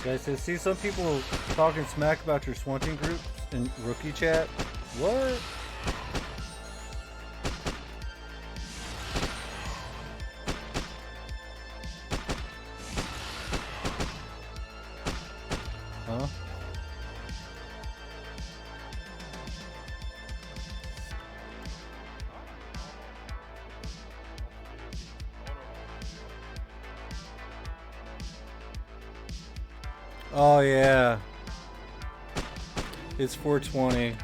Guys, I see some people talking smack about your swunting groups in rookie chat. What? Huh? Oh yeah. It's 420.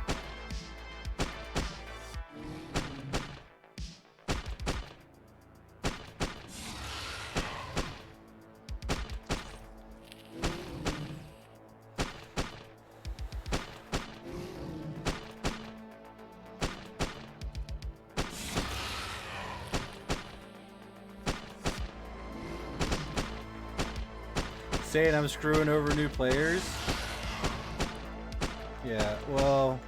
Saying I'm screwing over new players? Yeah, well...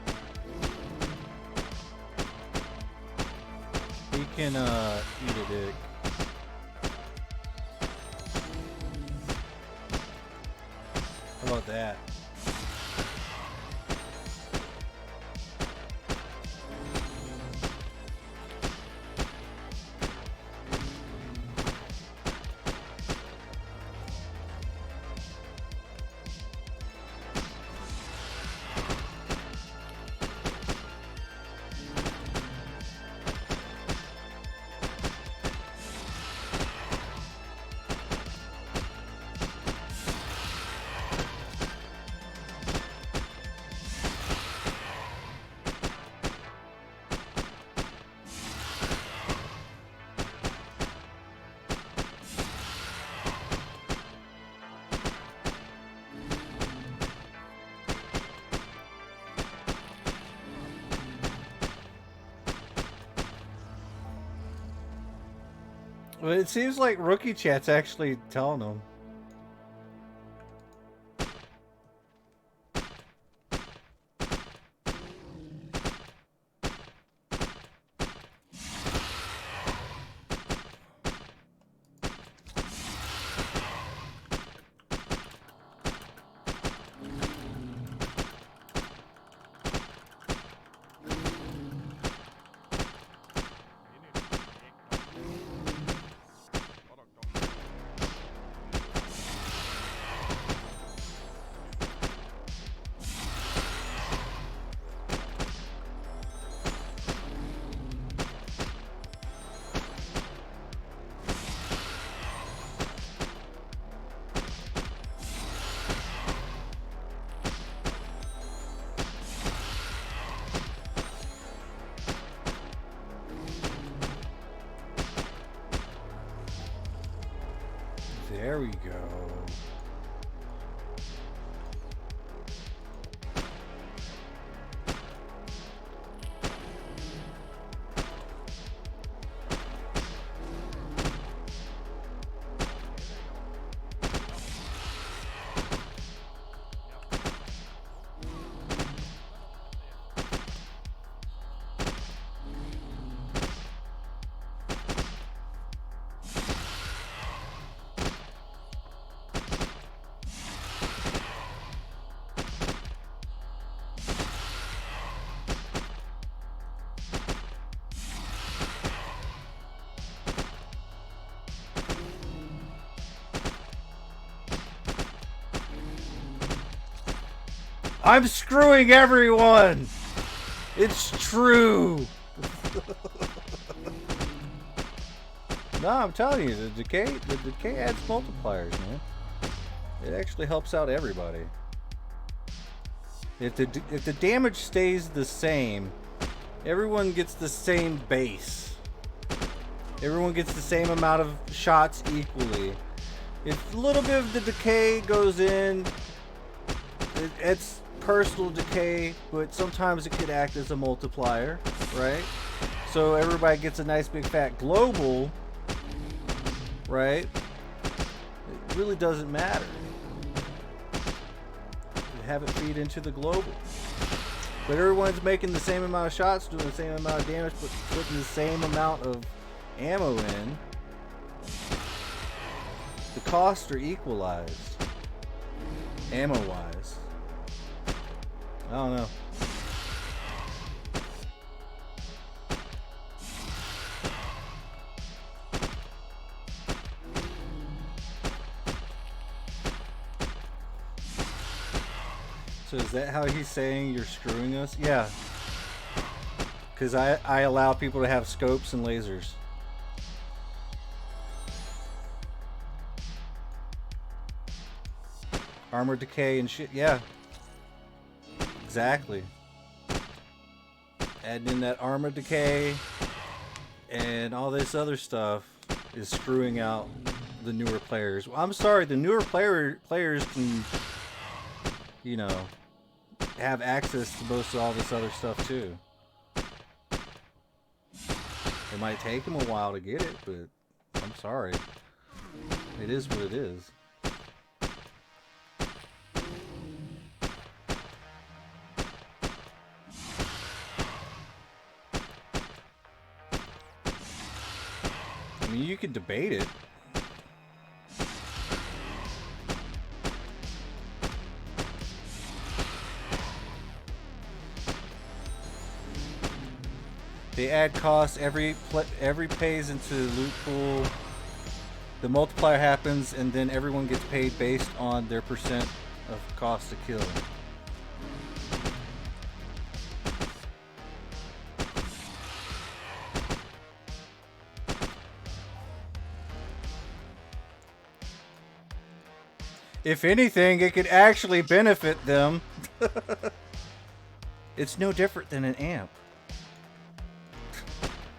he can, eat a dick. How about that? Well, it seems like rookie chat's actually telling them. There we go. I'm screwing everyone! It's true! No, I'm telling you, the decay adds multipliers, man. It actually helps out everybody. If the damage stays the same, everyone gets the same base. Everyone gets the same amount of shots equally. If a little bit of the decay goes in, it's personal decay, but sometimes it could act as a multiplier, right? So everybody gets a nice big fat global, right? It really doesn't matter. You have it feed into the global. But everyone's making the same amount of shots, doing the same amount of damage, but putting the same amount of ammo in. The costs are equalized. Ammo wise. I don't know. So is that how he's saying you're screwing us? Yeah. Because I allow people to have scopes and lasers. Armor decay and shit. Yeah. Exactly. Adding in that armor decay and all this other stuff is screwing out the newer players. Well, I'm sorry, the newer players can, you know, have access to most of all this other stuff too. It might take them a while to get it, but I'm sorry. It is what it is. I mean, you could debate it. They add costs every pays into the loot pool. The multiplier happens, and then everyone gets paid based on their percent of cost to kill. If anything, it could actually benefit them. It's no different than an amp.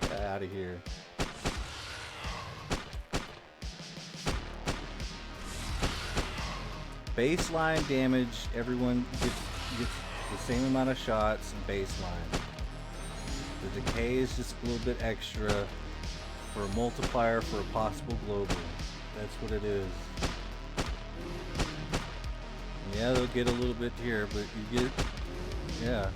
Get out of here. Baseline damage, everyone gets the same amount of shots and baseline. The decay is just a little bit extra for a multiplier for a possible global. That's what it is. Yeah, they'll get a little bit here, but you get, yeah.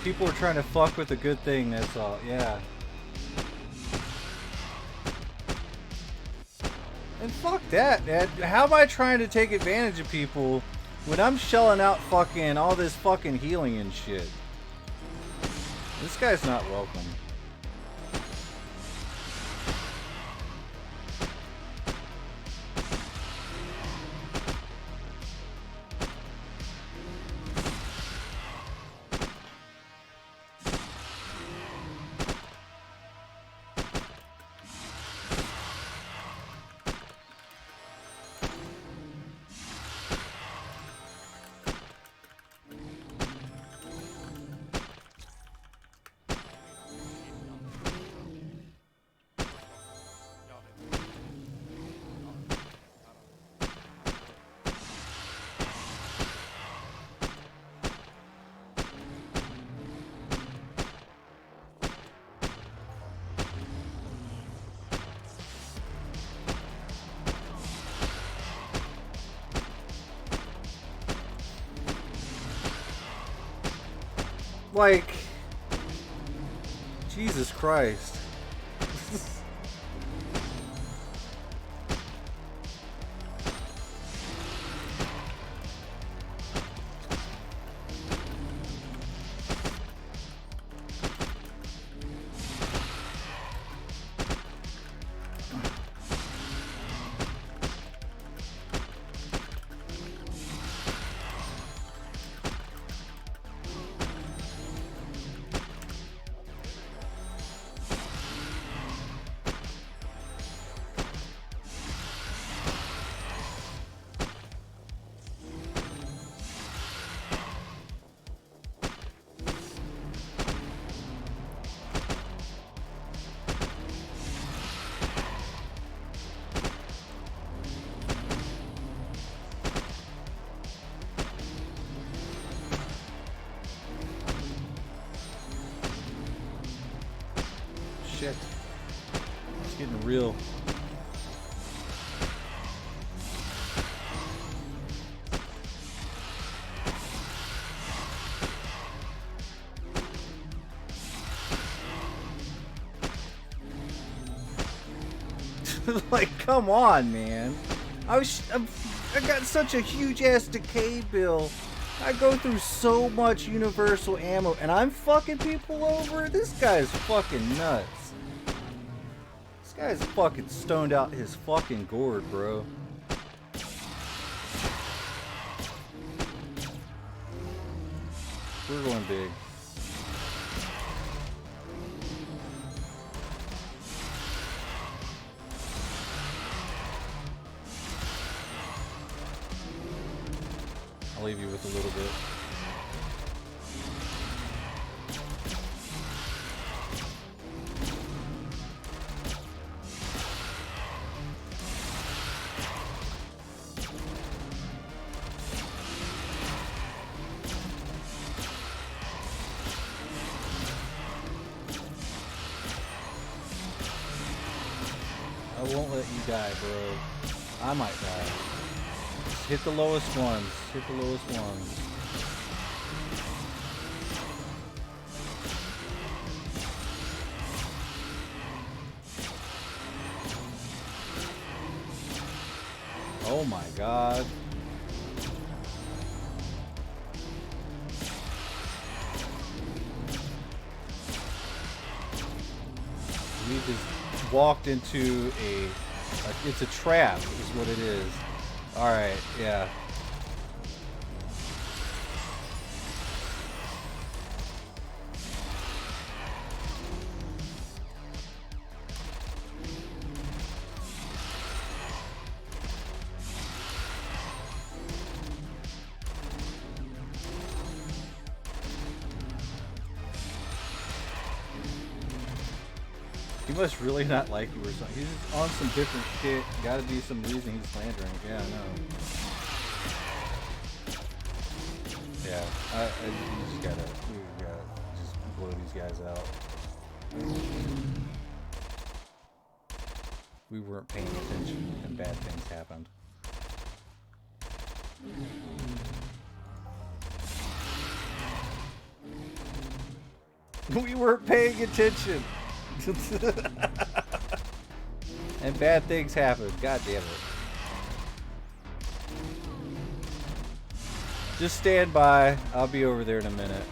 People are trying to fuck with a good thing, that's all. Yeah. And fuck that, man. How am I trying to take advantage of people when I'm shelling out fucking all this fucking healing and shit? This guy's not welcome. Like, Jesus Christ. getting real. Like, come on, man. I got such a huge ass decay bill. I go through so much universal ammo, and I'm fucking people over. This guy's fucking nuts. This guy's fucking stoned out his fucking gourd, bro. We're going big. I'll leave you with a little bit. I won't let you die, bro. I might die. Just hit the lowest ones. Hit the lowest ones. Oh my god. We just walked into it's a trap is what it is. Alright, yeah. He must really not like you or something. He's just on some different shit. Gotta be some reason he's slandering. Yeah, I know. Yeah, you just gotta just blow these guys out. We weren't paying attention and bad things happened. We weren't paying attention. And bad things happen. God damn it. Just stand by. I'll be over there in a minute.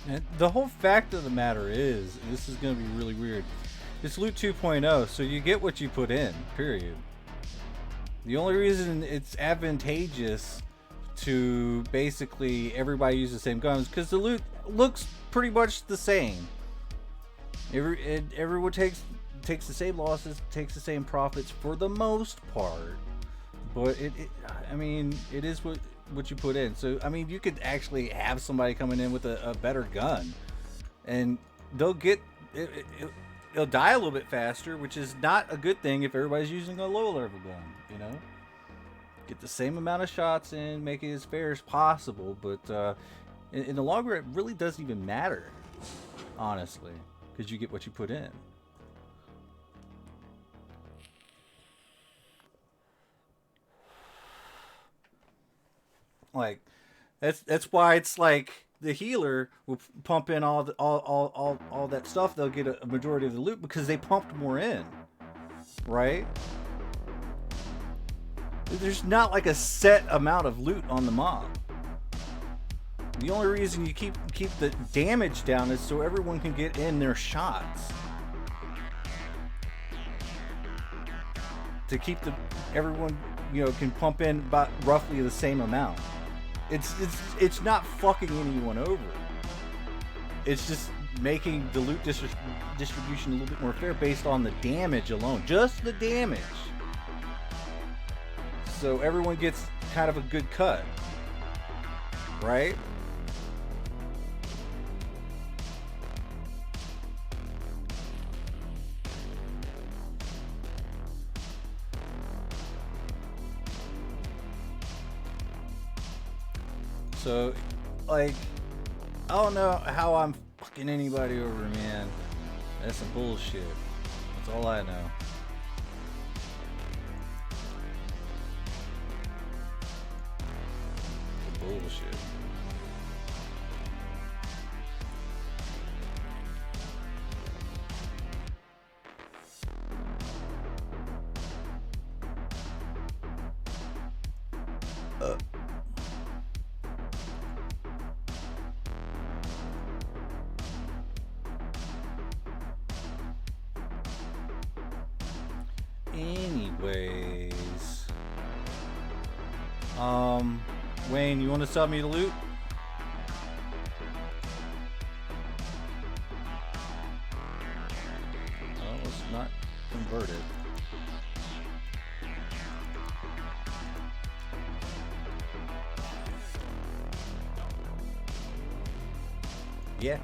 And the whole fact of the matter is, this is going to be really weird. It's Loot 2.0, so you get what you put in, period. The only reason it's advantageous to basically everybody use the same guns because the loot looks pretty much the same. Everyone takes the same losses, takes the same profits for the most part. But I mean, it is what you put in. So I mean, you could actually have somebody coming in with a better gun, and they'll get it'll die a little bit faster, which is not a good thing if everybody's using a low level gun. You know, get the same amount of shots in, make it as fair as possible. But in the long run, it really doesn't even matter, honestly, because you get what you put in. Like, that's why it's like the healer will pump in all that stuff. They'll get a majority of the loot because they pumped more in, right? There's not like a set amount of loot on the mob. The only reason you keep the damage down is so everyone can get in their shots. To keep everyone, you know, can pump in about roughly the same amount. It's not fucking anyone over. It's just making the loot distribution a little bit more fair based on the damage alone. Just the damage. So everyone gets kind of a good cut. Right? So, like, I don't know how I'm fucking anybody over, man. That's some bullshit. That's all I know. Bullshit. Anyways, Wayne, you want to sell me the loot? Well, it's not converted. Yeah.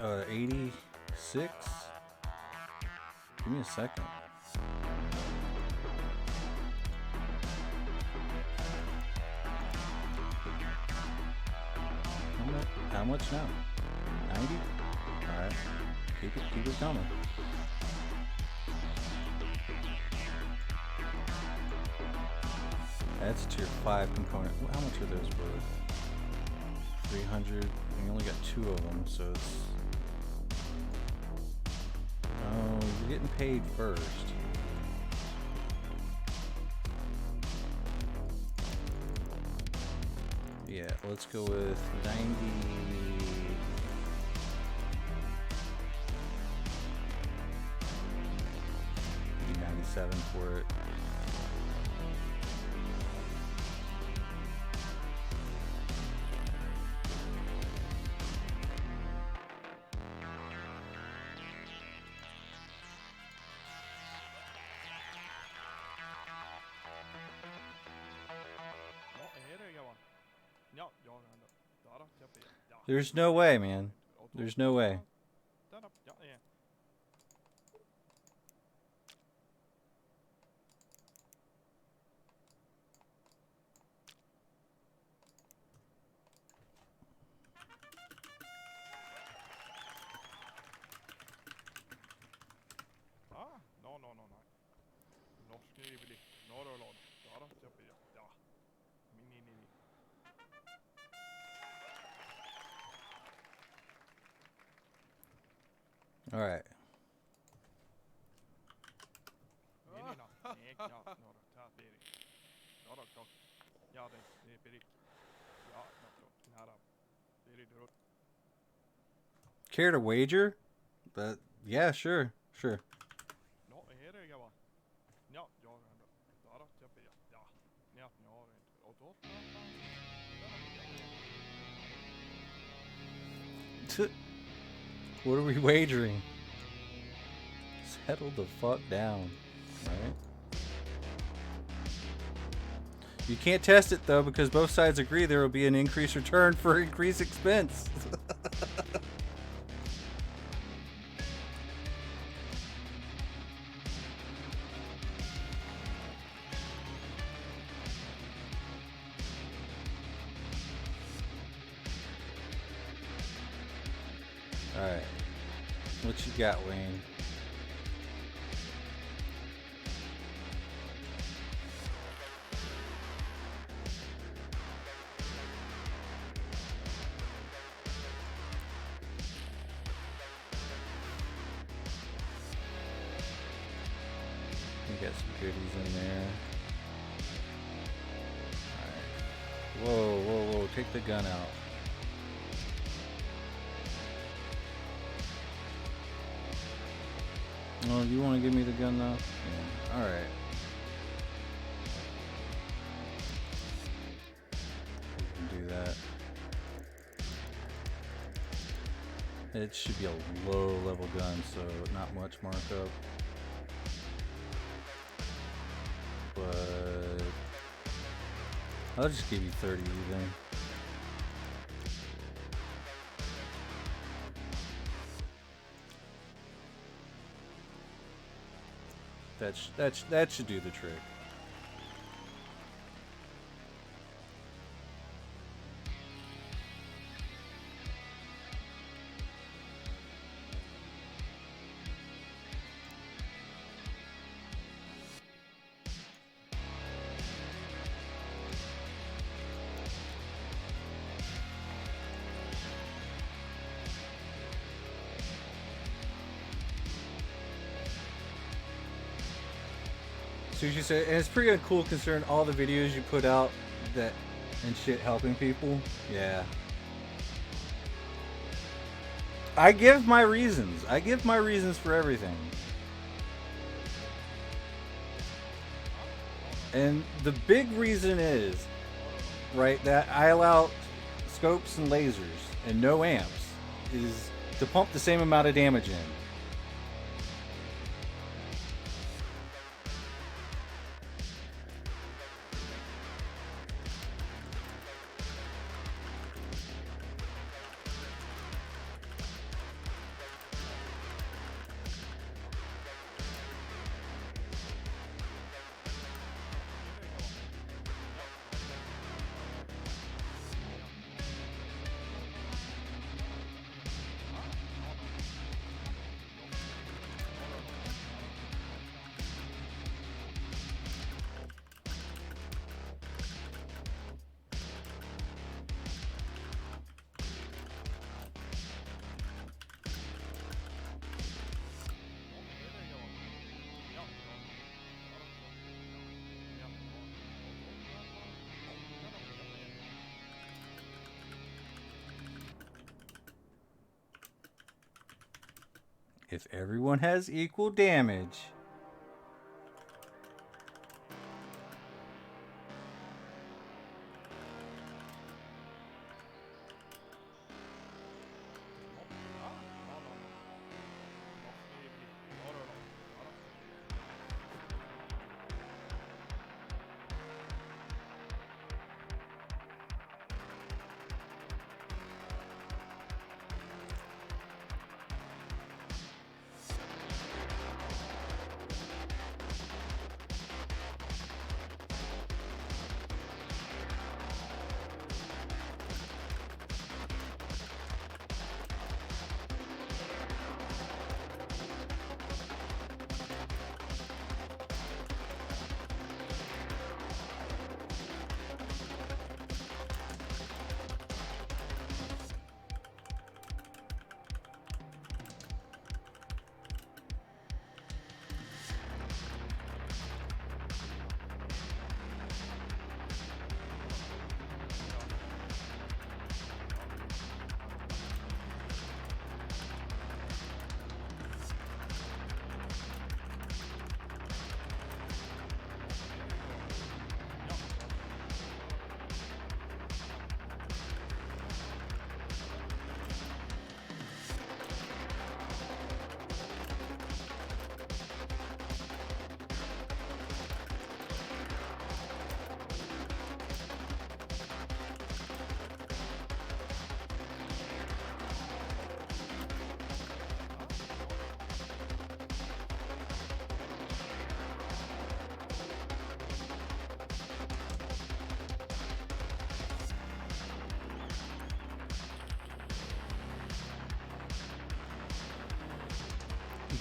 All right, 86. Give me a second. How much now? 90? Alright. Keep it coming. That's tier 5 component. How much are those worth? 300. We only got 2 of them, so it's... Oh, you're getting paid first. Yeah, let's go with 90... 97 for it. There's no way, man. There's no way. All right. Care to wager? But yeah, sure, sure. What are we wagering? Settle the fuck down, alright? You can't test it though because both sides agree there will be an increased return for increased expense. Alright. What you got, Wayne? We got some goodies in there. Alright. Whoa, whoa, whoa. Take the gun out. Oh, you want to give me the gun now? Yeah. Alright. We can do that. It should be a low level gun, so not much markup. But I'll just give you 30 even. That should do the trick. Sushi said, and it's pretty cool considering all the videos you put out that and shit helping people. Yeah. I give my reasons. I give my reasons for everything. And the big reason is, right, that I allow scopes and lasers and no amps is to pump the same amount of damage in. If everyone has equal damage,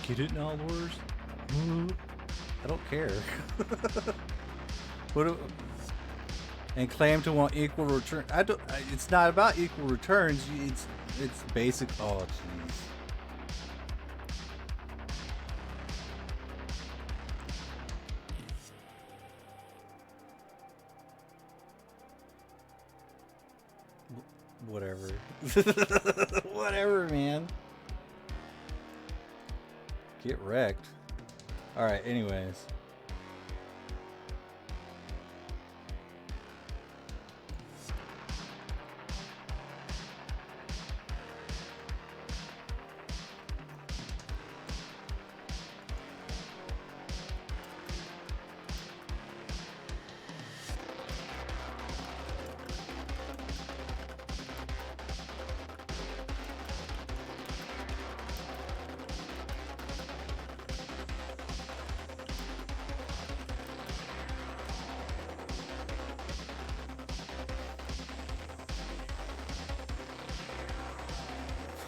Get it now, Lors? I don't care. And claim to want equal return. It's not about equal returns. It's basic. Oh, jeez. Whatever. Whatever, man. Get wrecked. Alright, anyways.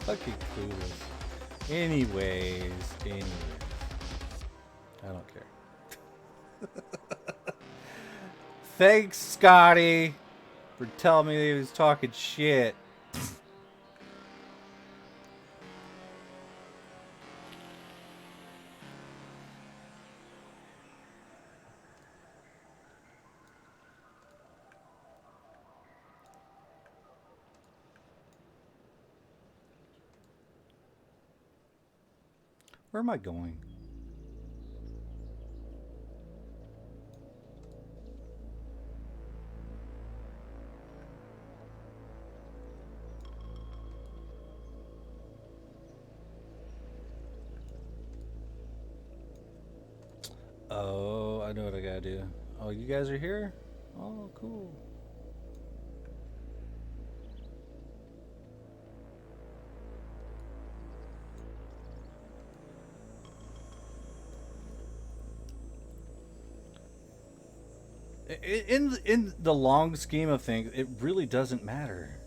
Fucking clueless. Anyways. I don't care. Thanks, Scotty, for telling me he was talking shit. Where am I going? Oh, I know what I gotta do. Oh, you guys are here? Oh, cool. In the long scheme of things, it really doesn't matter.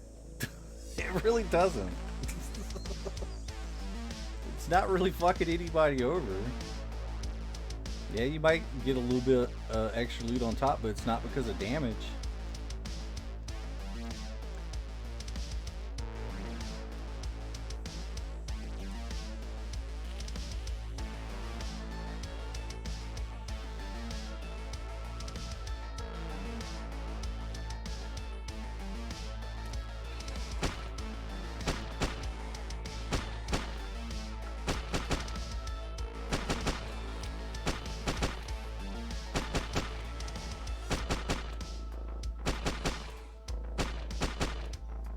It really doesn't. It's not really fucking anybody over. Yeah, you might get a little bit extra loot on top, but it's not because of damage.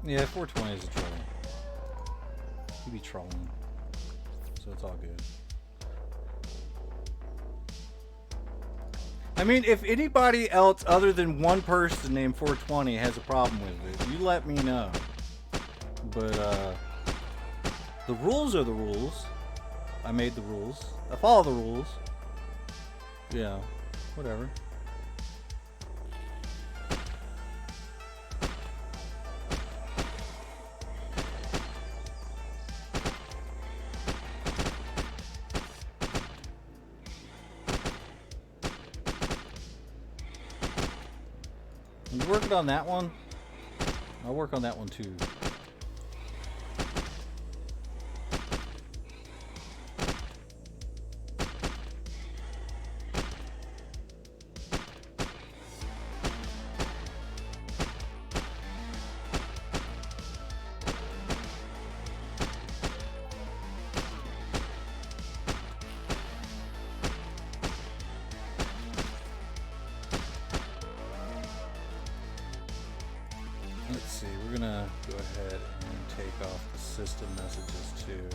Yeah, 420 is a troll. He be trolling. So it's all good. I mean, if anybody else other than one person named 420 has a problem with it, you let me know. But, the rules are the rules. I made the rules. I follow the rules. Yeah, whatever. You working on that one? I'll work on that one too. Let's see, we're gonna go ahead and take off the system messages too.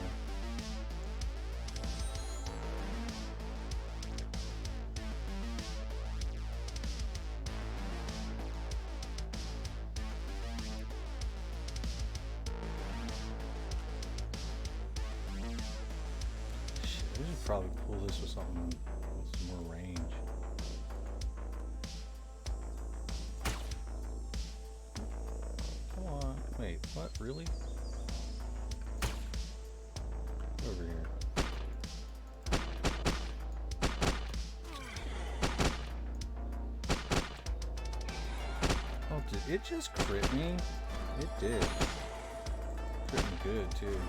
Shit, we should probably pull this with something with some more range. Wait, what? Really? Over here. Oh, did it just crit me? It did. Crit me good, too.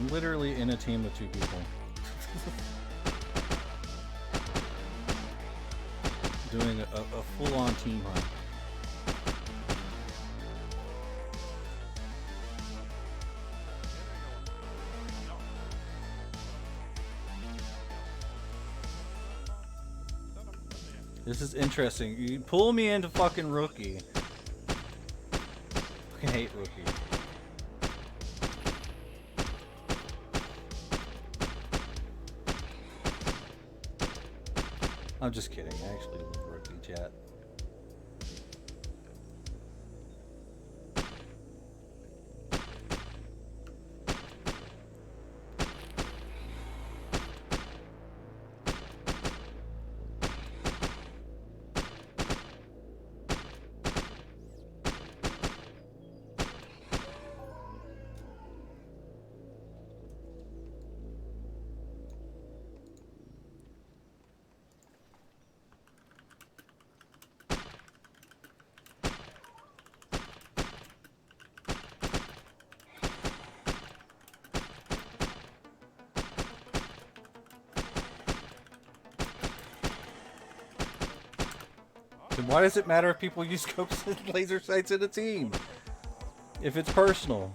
I'm literally in a team with 2 people. Doing a full-on team hunt. This is interesting. You pull me into fucking Rookie. Fucking hate Rookie. I'm just kidding. I actually love Rookie chat. Why does it matter if people use scopes and laser sights in a team? If it's personal.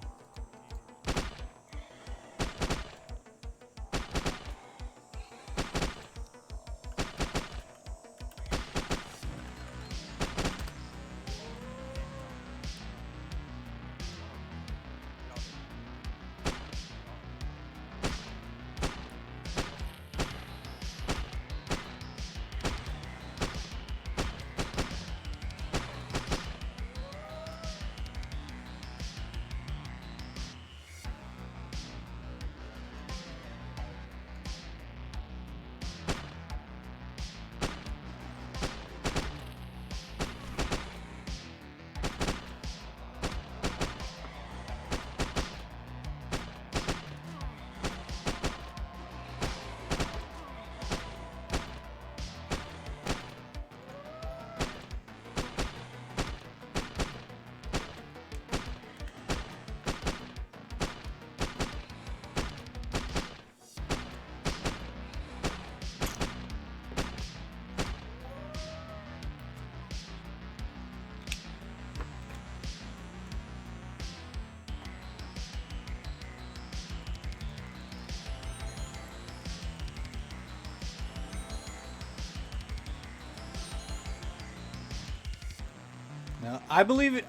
Now, I believe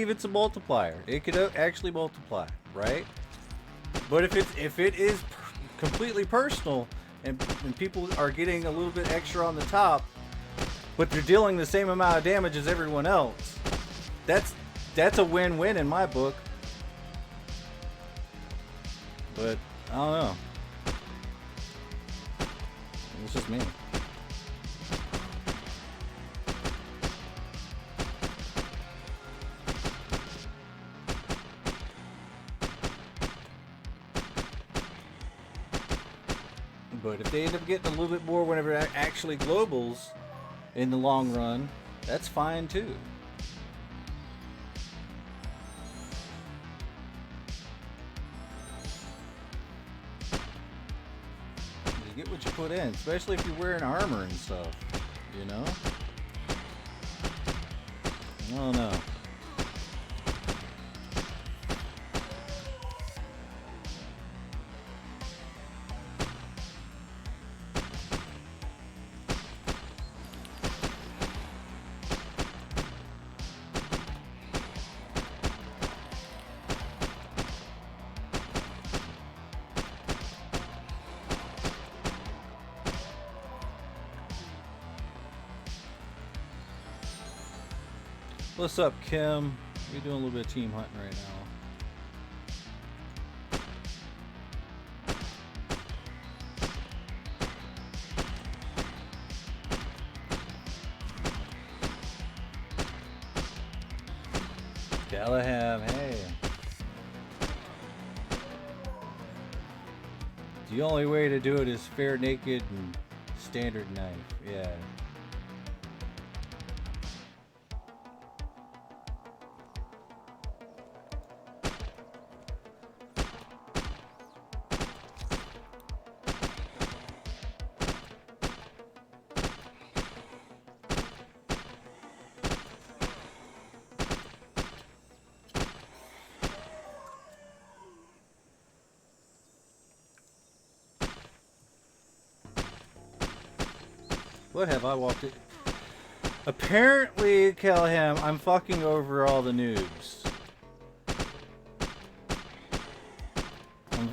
it's a multiplier. It could actually multiply, right? But if it is completely personal and people are getting a little bit extra on the top, but they're dealing the same amount of damage as everyone else, that's a win-win in my book. But I don't know. It's just me. But if they end up getting a little bit more whenever it actually globals in the long run, that's fine too. You get what you put in, especially if you're wearing armor and stuff, you know? I don't know. What's up, Kim? We're doing a little bit of team hunting right now. Callahan, hey. The only way to do it is fair, naked, and standard knife. Yeah. What have I walked it? Apparently, Callahan, I'm fucking over all the noobs.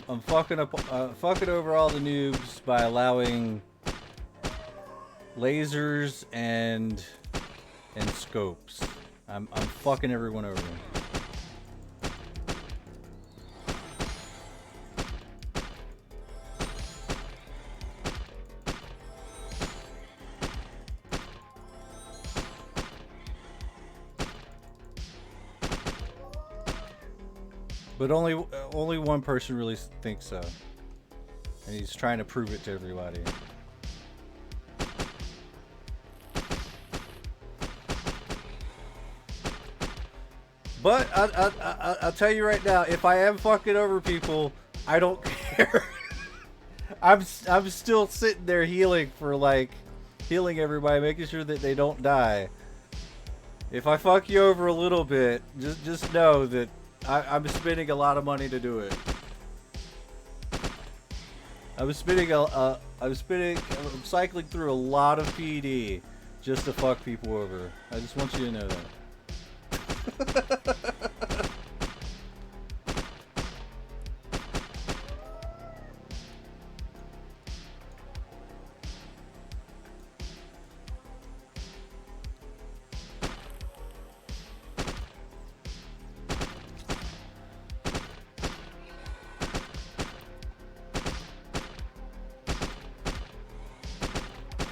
I'm fucking over all the noobs by allowing lasers and scopes. I'm fucking everyone over. But only one person really thinks so, and he's trying to prove it to everybody. But I'll tell you right now, if I am fucking over people, I don't care. I'm still sitting there healing everybody, making sure that they don't die. If I fuck you over a little bit, just know that I'm spending a lot of money to do it. I'm cycling through a lot of PD just to fuck people over. I just want you to know that.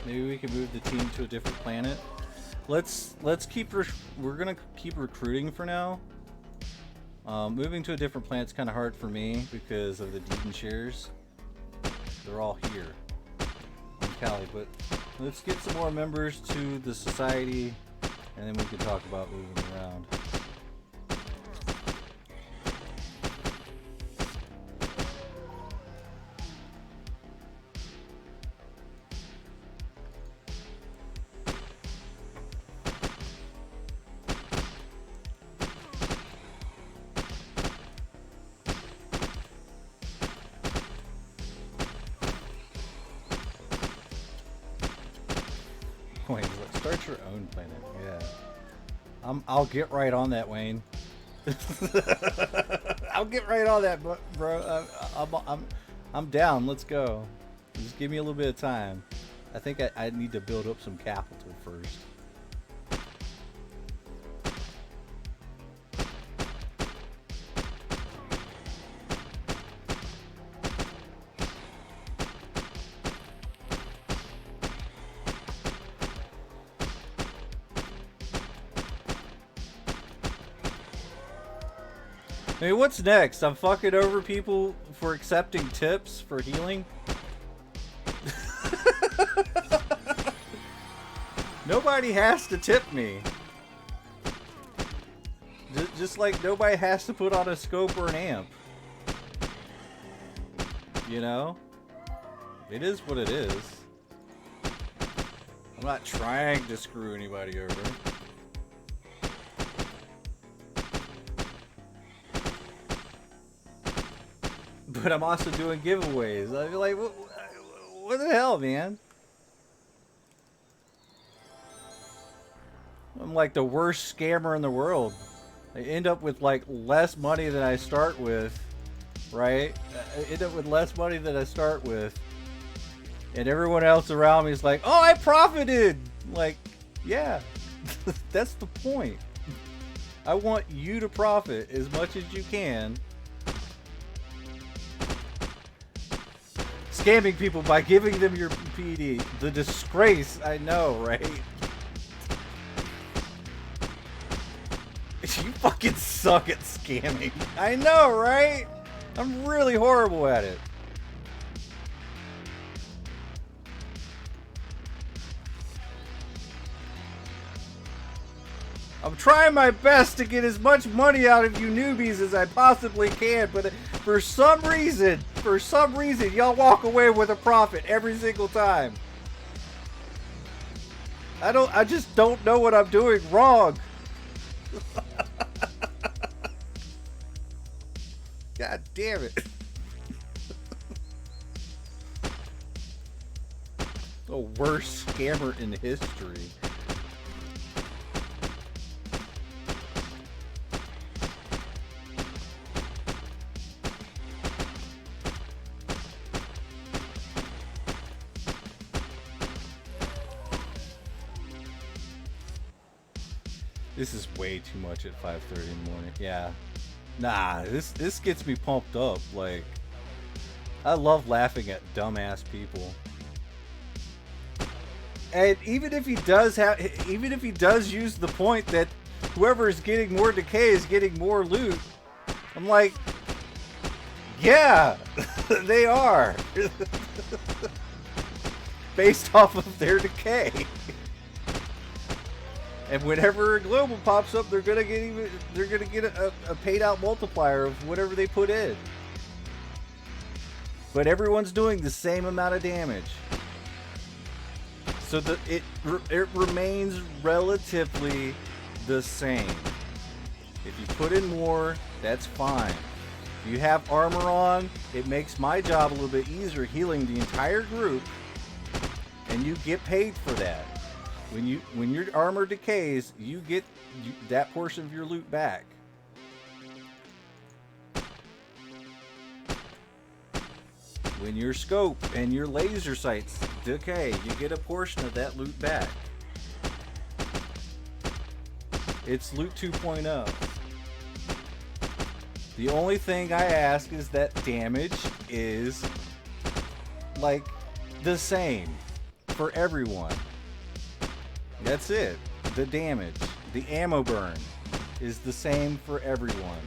Maybe we can move the team to a different planet. Let's keep we're gonna keep recruiting for now. Moving to a different planet's kind of hard for me because of the Deedon shares. They're all here in Cali, but let's get some more members to the society, and then we can talk about moving around. Wayne, start your own planet. Yeah, I'll get right on that, Wayne. I'll get right on that, bro. I'm down. Let's go. Just give me a little bit of time. I think I need to build up some capital first. I mean, what's next? I'm fucking over people for accepting tips for healing? Nobody has to tip me. Just like nobody has to put on a scope or an amp. You know? It is what it is. I'm not trying to screw anybody over. But I'm also doing giveaways. I feel like, what the hell, man? I'm like the worst scammer in the world. I end up with like less money than I start with, right? I end up with less money than I start with. And everyone else around me is like, oh, I profited! Like, yeah, that's the point. I want you to profit as much as you can. Scamming people by giving them your PD. The disgrace, I know, right? You fucking suck at scamming. I know, right? I'm really horrible at it. I'm trying my best to get as much money out of you newbies as I possibly can, but for some reason, y'all walk away with a profit every single time. I just don't know what I'm doing wrong. God damn it. The worst scammer in history. This is way too much at 5:30 in the morning. Yeah. Nah, this gets me pumped up. Like, I love laughing at dumbass people. And even if he does use the point that whoever is getting more decay is getting more loot, I'm like, yeah, they are. Based off of their decay. And whenever a global pops up, they're gonna get a paid out multiplier of whatever they put in. But everyone's doing the same amount of damage, so it remains relatively the same. If you put in more, that's fine. If you have armor on, it makes my job a little bit easier healing the entire group, and you get paid for that. When your armor decays, you get that portion of your loot back. When your scope and your laser sights decay, you get a portion of that loot back. It's loot 2.0. The only thing I ask is that damage is like the same for everyone. That's it. The damage, the ammo burn is the same for everyone.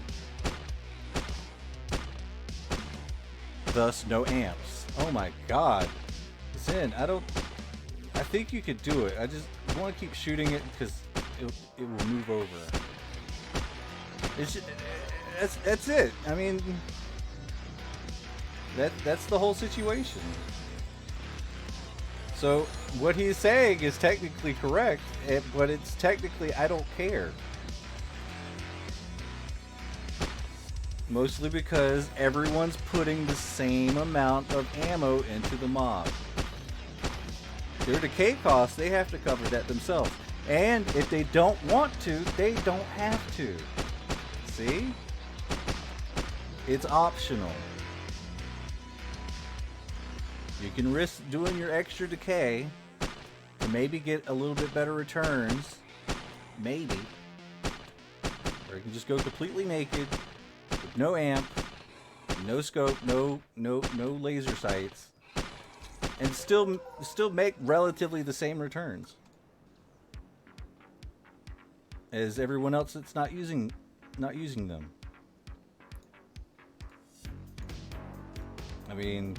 Thus, no amps. Oh my god. Zen, I think you could do it. I just want to keep shooting it because it will move over. It's just, that's it. I mean, that's the whole situation. So what he's saying is technically correct, but it's technically I don't care. Mostly because everyone's putting the same amount of ammo into the mob. Their decay costs, they have to cover that themselves. And if they don't want to, they don't have to. See? It's optional. You can risk doing your extra decay to maybe get a little bit better returns. Maybe. Or you can just go completely naked with no amp, no scope, no laser sights, and still make relatively the same returns as everyone else that's not using them. I mean,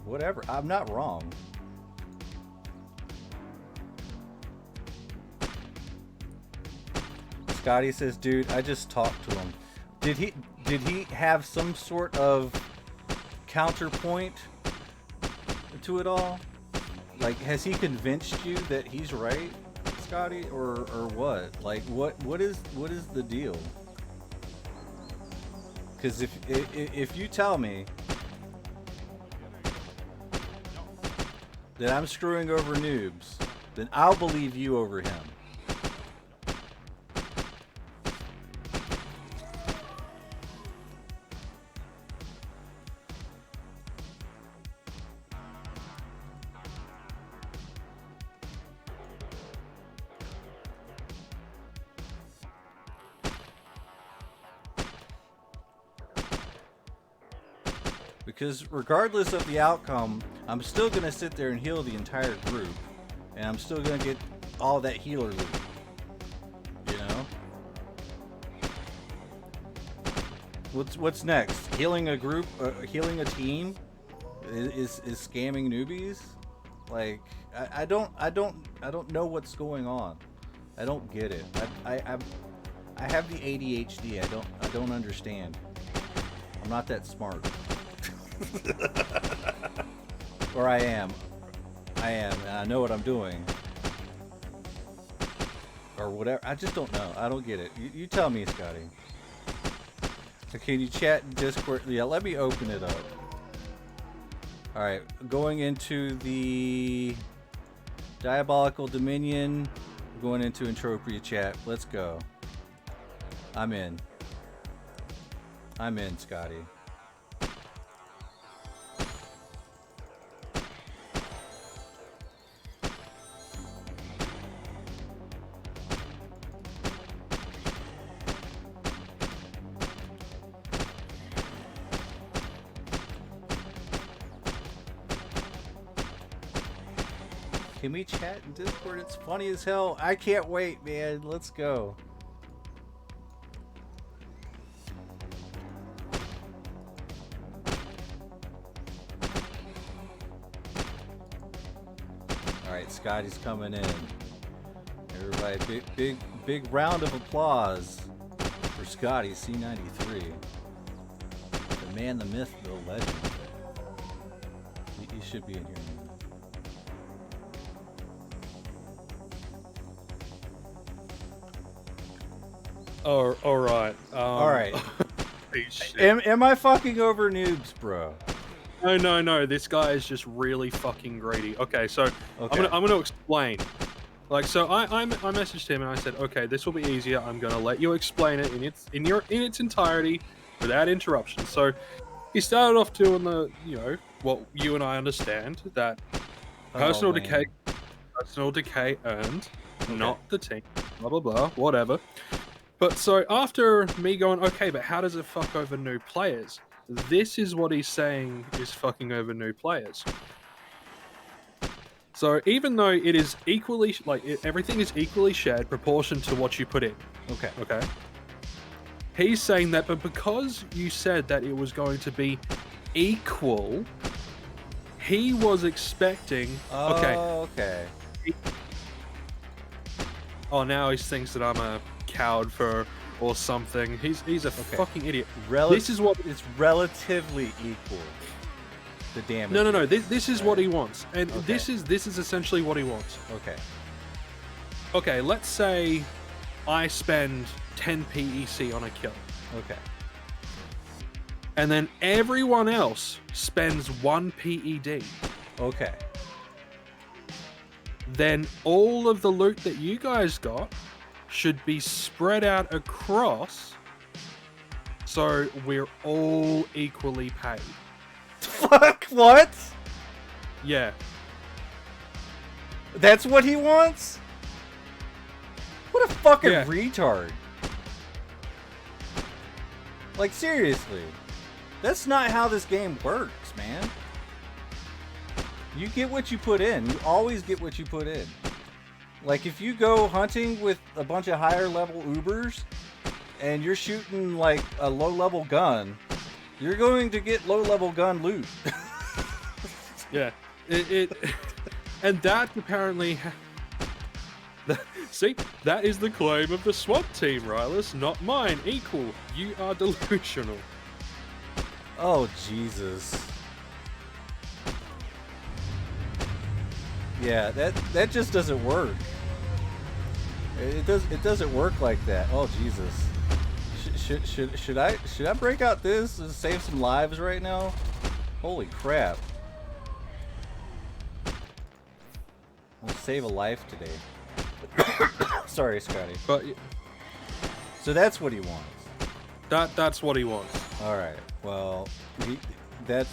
whatever. I'm not wrong. Scotty says, dude, I just talked to him. Did he have some sort of counterpoint to it all? Like, has he convinced you that he's right, Scotty, or what? Like, what is the deal? Because if you tell me that I'm screwing over Noobs, then I'll believe you over him. Because regardless of the outcome, I'm still going to sit there and heal the entire group. And I'm still going to get all that healer loot. You know? What's next? Healing a group? Healing a team? Is scamming newbies? Like, I don't know what's going on. I don't get it. I have the ADHD. I don't understand. I'm not that smart. Or I am, and I know what I'm doing. Or whatever. I just don't know. I don't get it. You tell me, Scotty. So can you chat in Discord? Yeah, let me open it up. Alright, going into the Diabolical Dominion, going into Entropia chat. Let's go. I'm in. I'm in, Scotty. Can we chat in Discord? It's funny as hell. I can't wait, man. Let's go. Alright, Scotty's coming in. Everybody, big round of applause for Scotty C93. The man, the myth, the legend. He should be in here. Oh, all right. All right. Am I fucking over Noobs, bro? No. This guy is just really fucking greedy. Okay, so I'm gonna explain. Like, so I messaged him and I said, okay, this will be easier. I'm gonna let you explain it in its entirety without interruption. So he started off doing the, you know, what you and I understand, that personal decay earned, not the team. Blah blah blah. Whatever. But so after me going, okay, but how does it fuck over new players? This is what he's saying is fucking over new players. So even though it is equally, everything is equally shared proportion to what you put in. Okay. He's saying that, but because you said that it was going to be equal, he was expecting. Okay. Oh, now he thinks that I'm a coward or something. He's a fucking idiot. This is what it's relatively equal. The damage. No. This is what he wants, and this is essentially what he wants. Okay. Let's say I spend 10 PEC on a kill. Okay. And then everyone else spends 1 PED. Okay. Then all of the loot that you guys got should be spread out across, so we're all equally paid. Fuck, what? Yeah. That's what he wants? What a fucking retard. Like, seriously. That's not how this game works, man. You get what you put in. You always get what you put in. Like, if you go hunting with a bunch of higher level Ubers and you're shooting like a low level gun, you're going to get low level gun loot. Yeah. And that apparently... See, that is the claim of the SWAT team, Rylus, not mine. Equal. You are delusional. Oh, Jesus. Yeah, that just doesn't work. It doesn't work like that. Oh, Jesus. Should I break out this and save some lives right now? Holy crap. I'll save a life today. Sorry, Scotty. But so that's what he wants. That's what he wants. All right. Well, that's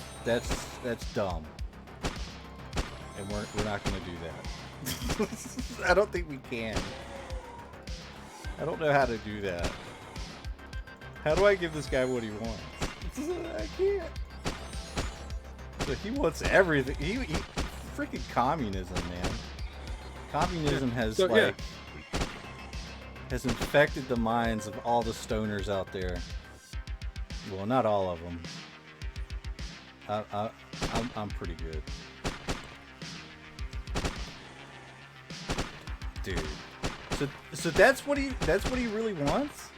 dumb. And we're not going to do that. I don't think we can. I don't know how to do that. How do I give this guy what he wants? I can't. So he wants everything. He freaking communism, man. Communism has has infected the minds of all the stoners out there. Well, not all of them. I'm pretty good, dude. So that's what he really wants.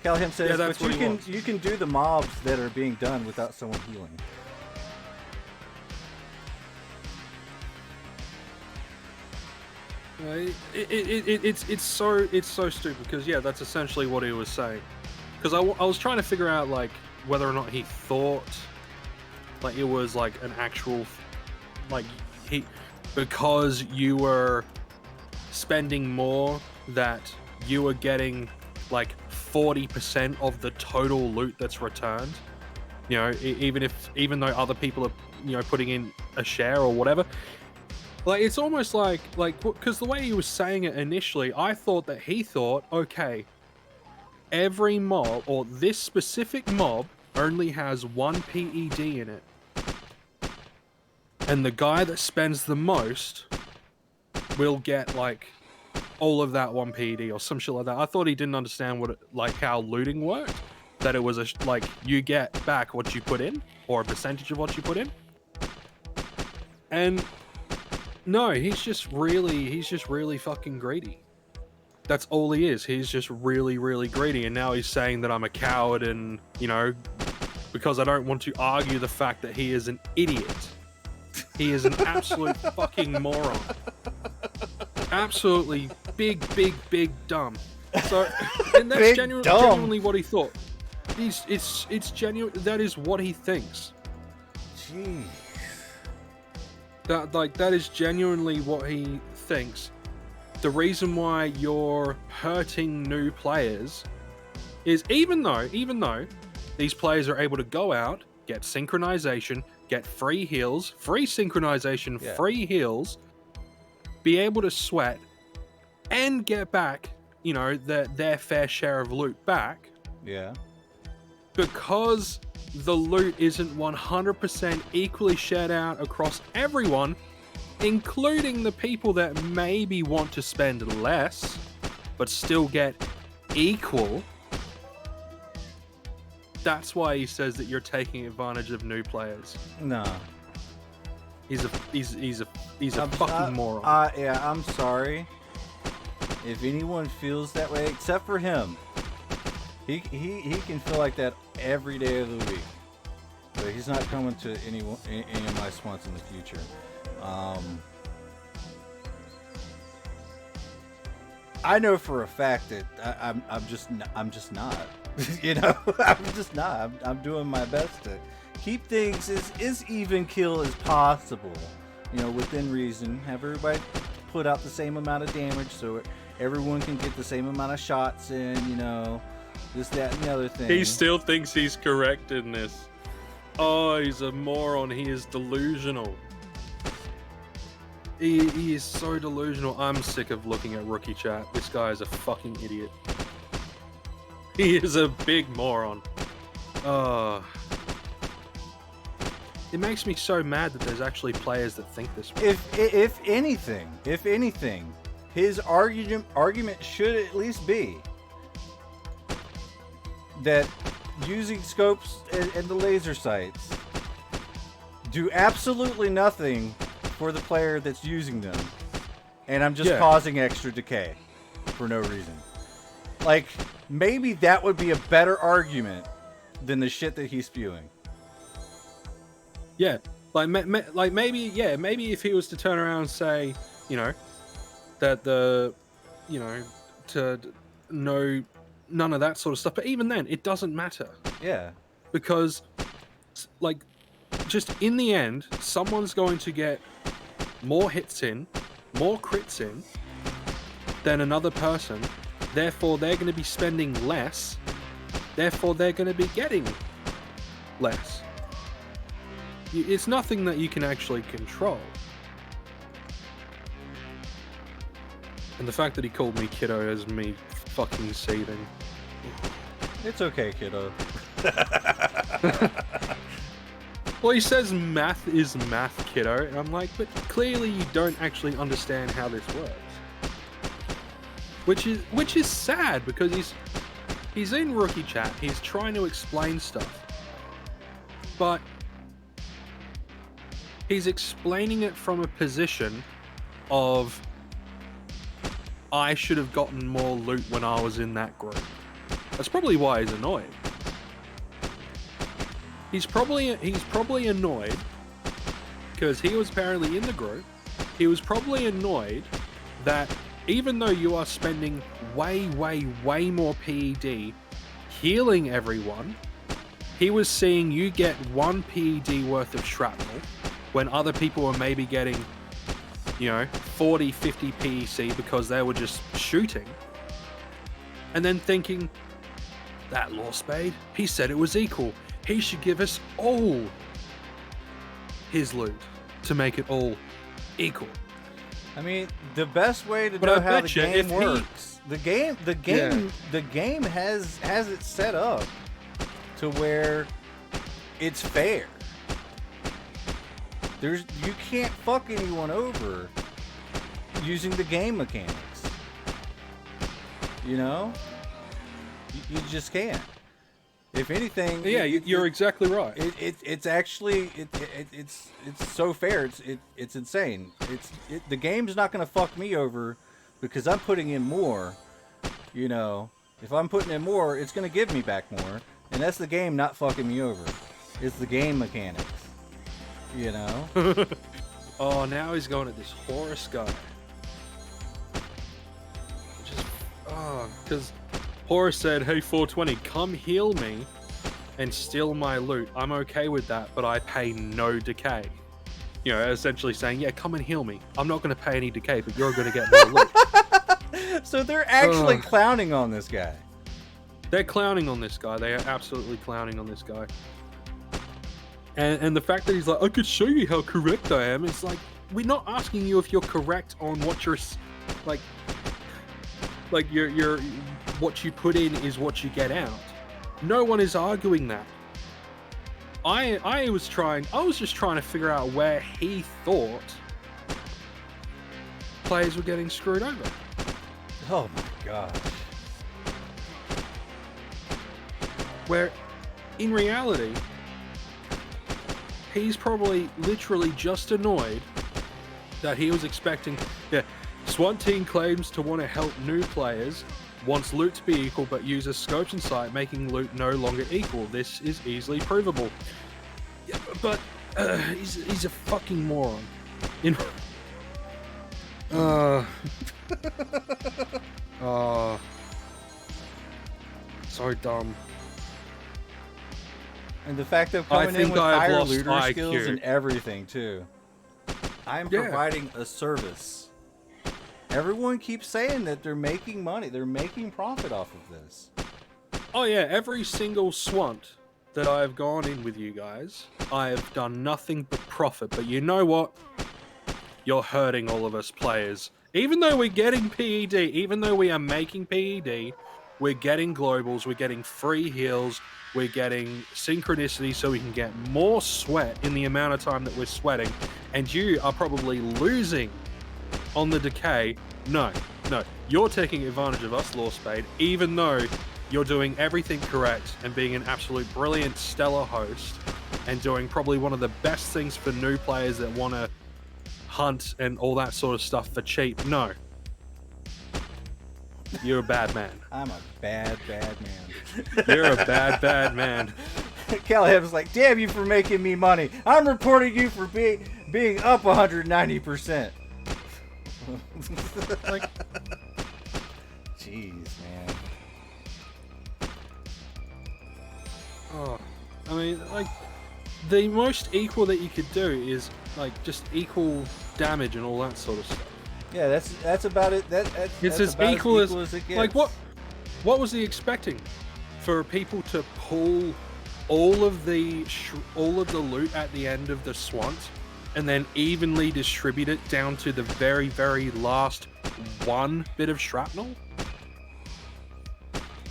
Callahan says, yeah, that's but what you can do the mobs that are being done without someone healing. It's so stupid because that's essentially what he was saying. Because I was trying to figure out like whether or not he thought like it was like an actual like because you were spending more that you were getting like 40% of the total loot that's returned. You know, even though other people are putting in a share or whatever. Like, it's almost like, because the way he was saying it initially, I thought that he thought, okay, every mob, or this specific mob, only has one PED in it. And the guy that spends the most will get, like, all of that one PED, or some shit like that. I thought he didn't understand how looting worked. That it was, you get back what you put in, or a percentage of what you put in. And... no, he's just really fucking greedy. That's all he is. He's just really, really greedy. And now he's saying that I'm a coward and, because I don't want to argue the fact that he is an idiot. He is an absolute fucking moron. Absolutely big dumb. So, and that's genuinely what he thought. It's genuine. That is what he thinks. Jeez. That is genuinely what he thinks. The reason why you're hurting new players is even though these players are able to go out, get synchronization, get free heals, free synchronization, free heals, be able to sweat, and get back, their fair share of loot back. Yeah. Because the loot isn't 100% equally shared out across everyone, including the people that maybe want to spend less, but still get equal. That's why he says that you're taking advantage of new players. No. He's a fucking moron. I'm sorry if anyone feels that way, except for him. He can feel like that every day of the week, but he's not coming to any of my swunts in the future. I know for a fact that I'm just not. I'm just not. I'm doing my best to keep things as even kill as possible. Within reason. Have everybody put out the same amount of damage so everyone can get the same amount of shots in. This, that, and the other thing. He still thinks he's correct in this. Oh, he's a moron. He is delusional. He is so delusional. I'm sick of looking at rookie chat. This guy is a fucking idiot. He is a big moron. It makes me so mad that there's actually players that think this way. If anything, his argument should at least be that using scopes and the laser sights do absolutely nothing for the player that's using them, and I'm just causing extra decay for no reason. Like, maybe that would be a better argument than the shit that he's spewing. Yeah, maybe if he was to turn around and say, that to know none of that sort of stuff, but even then, it doesn't matter. Yeah. Because, just in the end, someone's going to get more hits in, more crits in than another person. Therefore, they're going to be spending less. Therefore, they're going to be getting less. It's nothing that you can actually control. And the fact that he called me kiddo has me fucking seething. It's okay, kiddo. Well, he says math is math, kiddo. And I'm like, but clearly you don't actually understand how this works. Which is sad because he's in rookie chat. He's trying to explain stuff, but he's explaining it from a position of I should have gotten more loot when I was in that group. That's probably why he's annoyed. He's probably annoyed because he was apparently in the group. He was probably annoyed that even though you are spending way more PED healing everyone, he was seeing you get 1 PED worth of shrapnel when other people were maybe getting, 40, 50 PEC because they were just shooting. And then thinking, that Lorespade, he said it was equal. He should give us all his loot to make it all equal. I mean, the best way to know how the game works, the game has it set up to where it's fair. You can't fuck anyone over using the game mechanics. You just can't. If anything, you're exactly right. It's actually it's so fair. It's insane. The game's not gonna fuck me over because I'm putting in more. If I'm putting in more, it's gonna give me back more, and that's the game not fucking me over. It's the game mechanics. Oh, now he's going at this Horus guy. Because Horus said, hey 420, come heal me and steal my loot. I'm okay with that, but I pay no decay. Essentially saying, yeah, come and heal me. I'm not going to pay any decay, but you're going to get more loot. So they're actually clowning on this guy. They're clowning on this guy. They are absolutely clowning on this guy. And the fact that he's like, I could show you how correct I am. It's like, we're not asking you if you're correct on what you're like you're what you put in is what you get out. No one is arguing that. I was just trying to figure out where he thought players were getting screwed over. Oh my gosh. Where in reality, he's probably literally just annoyed that he was expecting, SWAT team claims to want to help new players, wants loot to be equal but uses scopes in sight, making loot no longer equal. This is easily provable. Yeah, but he's a fucking moron. So dumb. And the fact that coming in with higher looter IQ. skills and everything too. I'm providing a service. Everyone keeps saying that they're making money. They're making profit off of this. Oh yeah, every single swant that I've gone in with you guys, I have done nothing but profit. But you know what? You're hurting all of us players. Even though we're getting PED, even though we are making PED, we're getting globals, we're getting free heals, we're getting synchronicity so we can get more sweat in the amount of time that we're sweating, and you are probably losing on the decay. No, you're taking advantage of us, Lorespade, even though you're doing everything correct and being an absolute brilliant, stellar host and doing probably one of the best things for new players that want to hunt and all that sort of stuff for cheap. No. You're a bad man. I'm a bad man. You're a bad man. Callahan's like, damn you for making me money. I'm reporting you for being up 190%. Like, jeez, man. Oh, I mean, like, the most equal that you could do is like just equal damage and all that sort of stuff. Yeah, that's about it. It's as equal as it gets. Like what was he expecting? For people to pull all of the loot at the end of the swant and then evenly distribute it down to the very, very last one bit of shrapnel?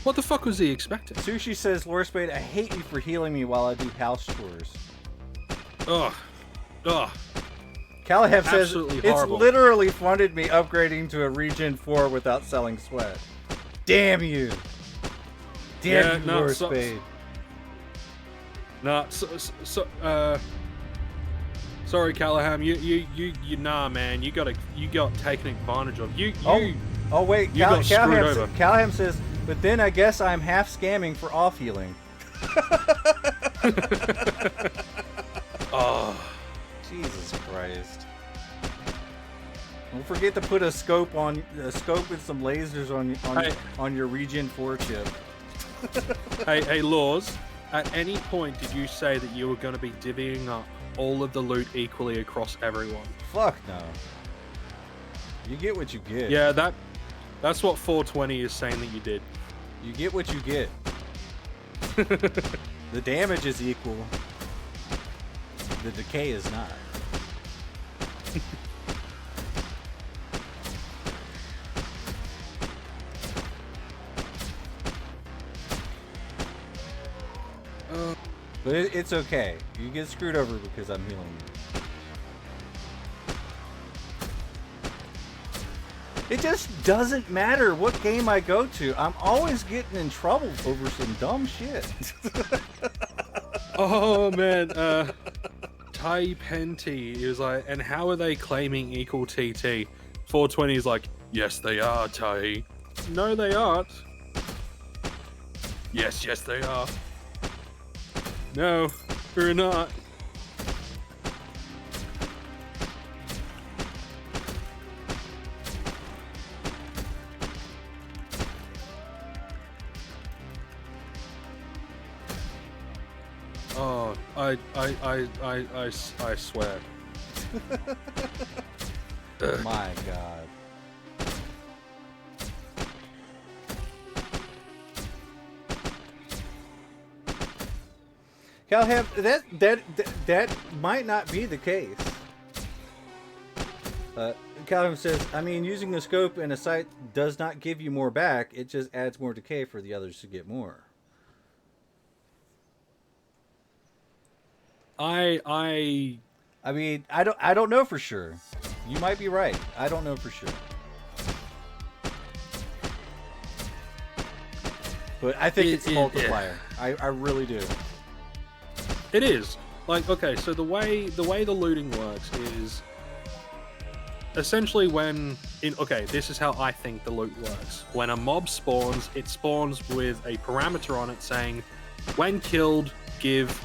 What the fuck was he expecting? Sushi says, Lorespade, I hate you for healing me while I do house chores. Ugh. Ugh. Callahan says, Absolutely it's horrible. literally funded me upgrading to a Regen 4 without selling sweat. Damn you. Damn you, Lorespade. Nah, sorry, Callahan. You, nah, man. You got taken advantage of. Oh wait, you got screwed over. Callahan says, but then I guess I'm half scamming for off healing. Oh, Jesus Christ! Don't forget to put a scope and some lasers on your Regen 4 chip. hey, Laws. At any point did you say that you were going to be divvying up all of the loot equally across everyone? Fuck no. You get what you get. Yeah, that's what 420 is saying that you did. You get what you get. The damage is equal. The decay is not. But it's okay. You get screwed over because I'm healing you. It just doesn't matter what game I go to. I'm always getting in trouble over some dumb shit. Oh man, Tai Penty is like, and how are they claiming equal TT? 420 is like, yes they are, Tai. No they aren't. Yes they are. No, we're not. Oh, I swear. My God. Calham, that might not be the case. Calham says, I mean, using a scope and a sight does not give you more back. It just adds more decay for the others to get more. I mean, I don't know for sure. You might be right. I don't know for sure. But I think it's a multiplier. Yeah. I really do. It is. Like, okay, so the way the looting works is essentially this is how I think the loot works. When a mob spawns, it spawns with a parameter on it saying, when killed, give,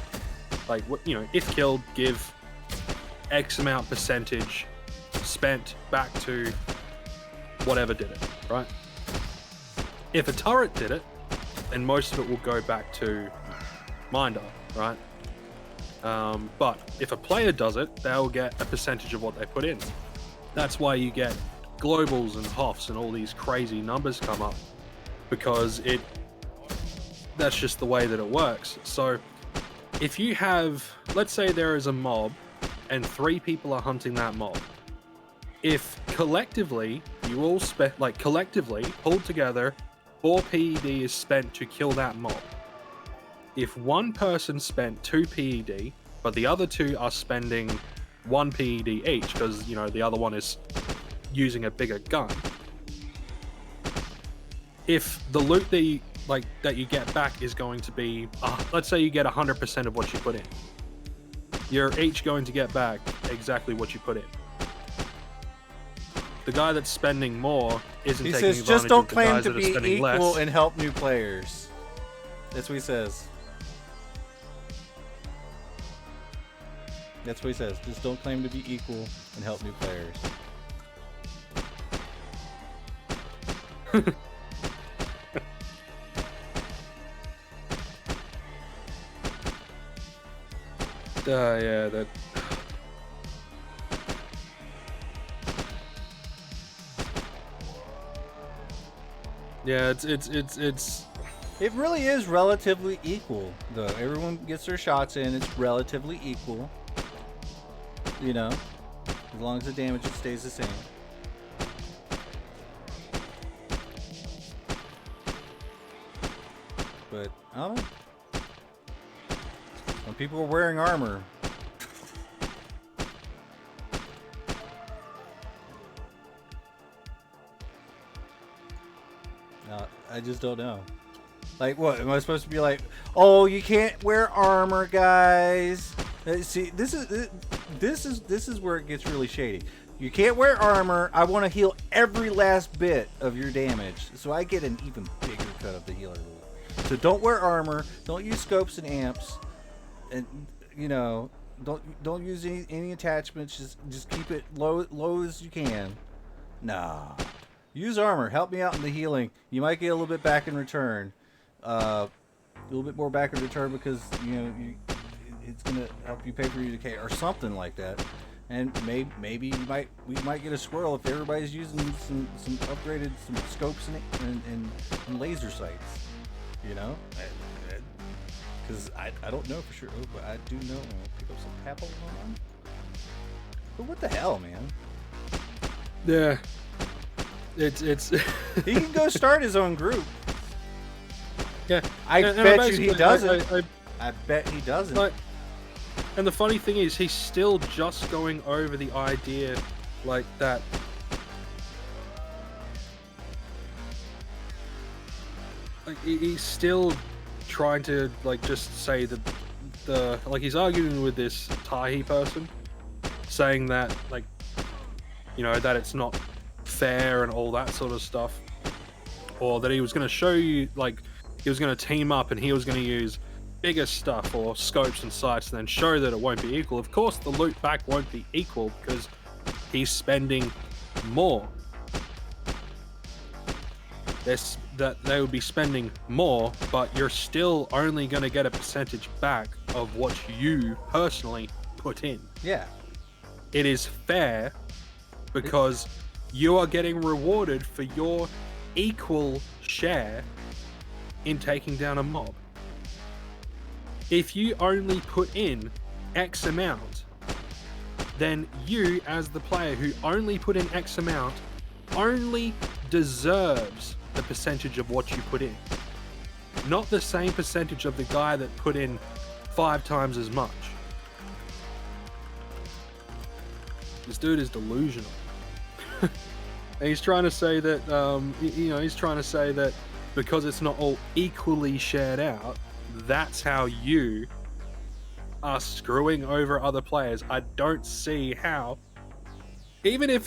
like, if killed, give X amount percentage spent back to whatever did it, right? If a turret did it, then most of it will go back to Minder, right? But if a player does it, they'll get a percentage of what they put in. That's why you get globals and HOFs and all these crazy numbers come up, because that's just the way that it works. So if you have, let's say there is a mob and 3 people are hunting that mob. If collectively you all collectively pulled together 4 PED is spent to kill that mob. If one person spent 2 PED, but the other 2 are spending 1 PED each, because the other one is using a bigger gun. If the loot that you get back is going to be, let's say you get 100% of what you put in, you're each going to get back exactly what you put in. The guy that's spending more isn't taking advantage of the guys that are spending less. He says, just don't claim to be equal and help new players. That's what he says. That's what he says. Just don't claim to be equal and help new players. Yeah, that. Yeah, it's. It really is relatively equal, though. Everyone gets their shots in. It's relatively equal. As long as the damage stays the same. But I don't know. When people are wearing armor, I just don't know. Like, what am I supposed to be like? Oh, you can't wear armor, guys. See, this is where it gets really shady. You can't wear armor. I want to heal every last bit of your damage, so I get an even bigger cut of the healer rule. So don't wear armor. Don't use scopes and amps, and you know, don't use any attachments. Just keep it low as you can. Nah, use armor. Help me out in the healing. You might get a little bit back in return. A little bit more back in return because you know it's gonna help you pay for your decay or something like that. And maybe we might get a squirrel if everybody's using some upgraded scopes and laser sights, you know, because I don't know for sure, but I do know. Pick up some papal on. But what the hell, man? Yeah, it's he can go start his own group. Yeah, I bet you he doesn't. I bet he doesn't. Like, and the funny thing is, he's still just going over the idea like that. Like, he's still trying to like just say that like he's arguing with this Tahi person, saying that like, you know, that it's not fair and all that sort of stuff, or that he was going to show you like he was going to team up and he was going to use bigger stuff or scopes and sights and then show that it won't be equal. Of course the loot back won't be equal because he's spending more. That they would be spending more, but you're still only going to get a percentage back of what you personally put in. Yeah. It is fair because you are getting rewarded for your equal share in taking down a mob. If you only put in X amount, then you, as the player who only put in X amount, only deserves the percentage of what you put in. Not the same percentage of the guy that put in 5 times as much. This dude is delusional. And he's trying to say that, he's trying to say that because it's not all equally shared out, that's how you are screwing over other players. I don't see how, even if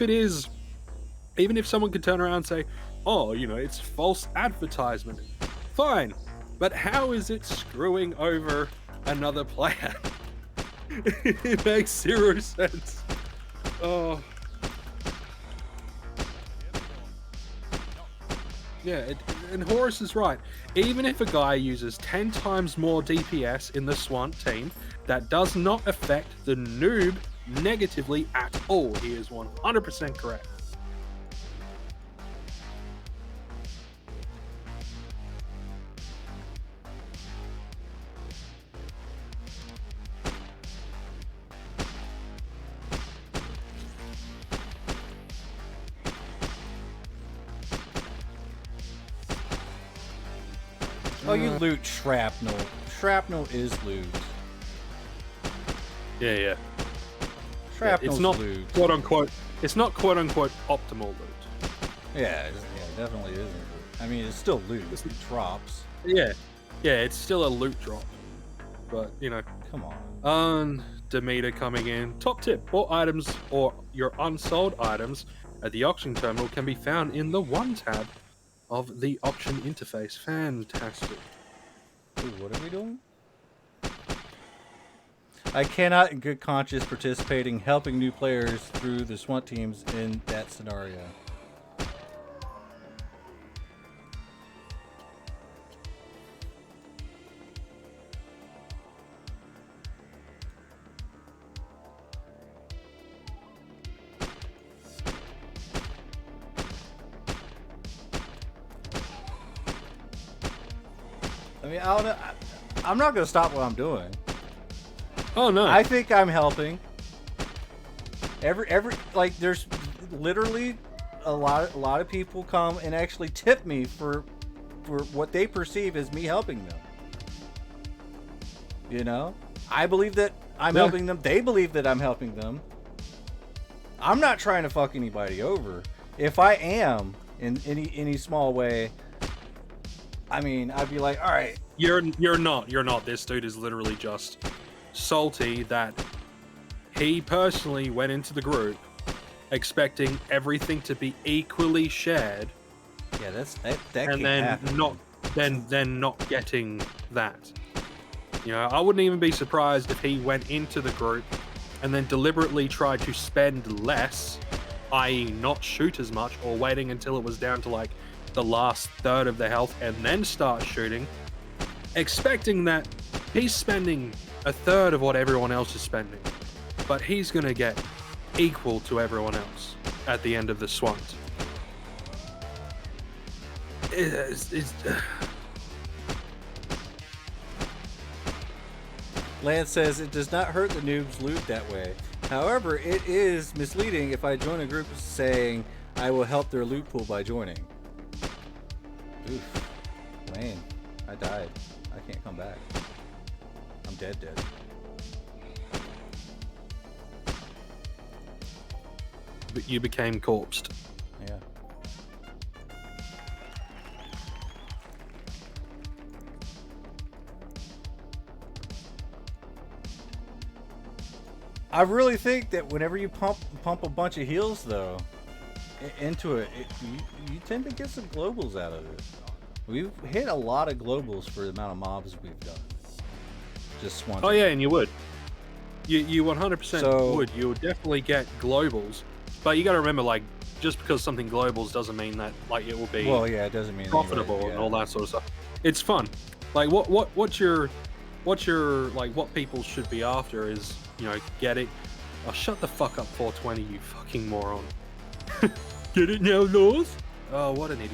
someone could turn around and say, oh, you know, it's false advertisement. Fine, but how is it screwing over another player? It makes 0 sense. Oh. Yeah, and Horace is right. Even if a guy uses 10 times more DPS in the Swant team, that does not affect the noob negatively at all. He is 100% correct. Oh, you loot shrapnel. Shrapnel is loot. Yeah. Shrapnel's it's not loot. quote unquote. It's not quote unquote optimal loot. Yeah, it definitely isn't. I mean, it's still loot. It drops. Yeah, it's still a loot drop. But you know, come on. Demeter coming in. Top tip: all items or your unsold items at the auction terminal can be found in the one tab of the auction interface. Fantastic. Ooh, what are we doing? I cannot in good conscience participating helping new players through the SWAT teams in that scenario. I mean, I don't know. I'm not going to stop what I'm doing. Oh no! I think I'm helping. Like, there's literally a lot of people come and actually tip me for what they perceive as me helping them. You know, I believe that I'm helping them. They believe that I'm helping them. I'm not trying to fuck anybody over. If I am in any small way, I mean, I'd be like, all right. You're not. This dude is literally just salty that he personally went into the group expecting everything to be equally shared. Yeah, that and then happen. then not getting that. You know, I wouldn't even be surprised if he went into the group and then deliberately tried to spend less, i.e. not shoot as much, or waiting until it was down to like the last third of the health and then start shooting, expecting that he's spending a third of what everyone else is spending, but he's gonna get equal to everyone else at the end of the swant. Lance says it does not hurt the noobs loot that way. However, it is misleading if I join a group saying I will help their loot pool by joining. Oof. Wayne, I died. I can't come back. I'm dead. But you became corpsed. Yeah. I really think that whenever you pump a bunch of heals though into it, you tend to get some globals out of it. We've hit a lot of globals for the amount of mobs we've done. Just one. Oh yeah, and you would. You 100% would. You would definitely get globals, but you got to remember, like, just because something globals doesn't mean that like it will be. Well, yeah, it doesn't mean profitable and all that sort of stuff. It's fun. Like what's your like what people should be after is, you know, get it. Oh, shut the fuck up, 420, you fucking moron. Get it now, Laws? Oh, what an idiot.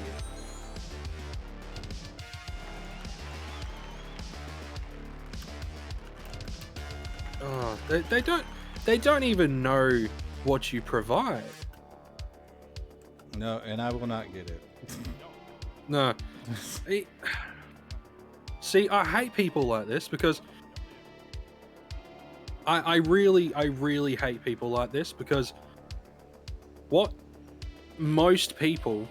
Oh, they don't even know what you provide. No, and I will not get it. No. See, I hate people like this because I really hate people like this because what most people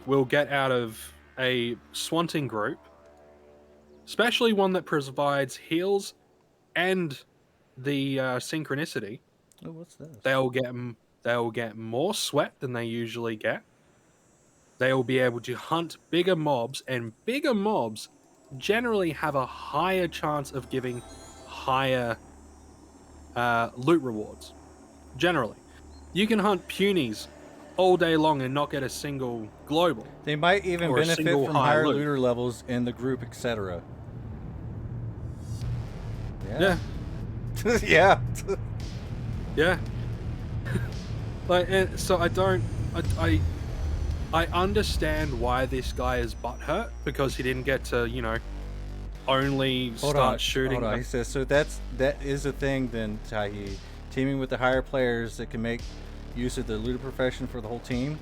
will get out of a swanting group, especially one that provides heals and the synchronicity. Oh, what's this? They'll get more sweat than they usually get. They will be able to hunt bigger mobs, and bigger mobs generally have a higher chance of giving higher loot rewards. Generally, you can hunt punies all day long and not get a single global. They might even benefit from higher looter levels in the group, etc. Yeah. Yeah. Yeah. Like, and so I understand why this guy is butthurt because he didn't get to, you know, only start shooting. Hold on. He says, so that is a thing then, Tahi. Teaming with the higher players that can make use of the looter profession for the whole team.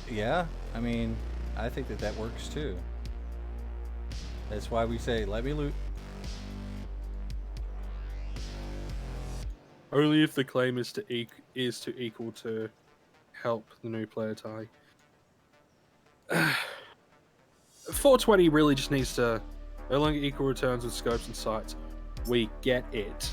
Yeah, I mean, I think that works too. That's why we say, let me loot. Only if the claim is to equal to help the new player tie. 420 really just needs to no longer equal returns with scopes and sights. We get it.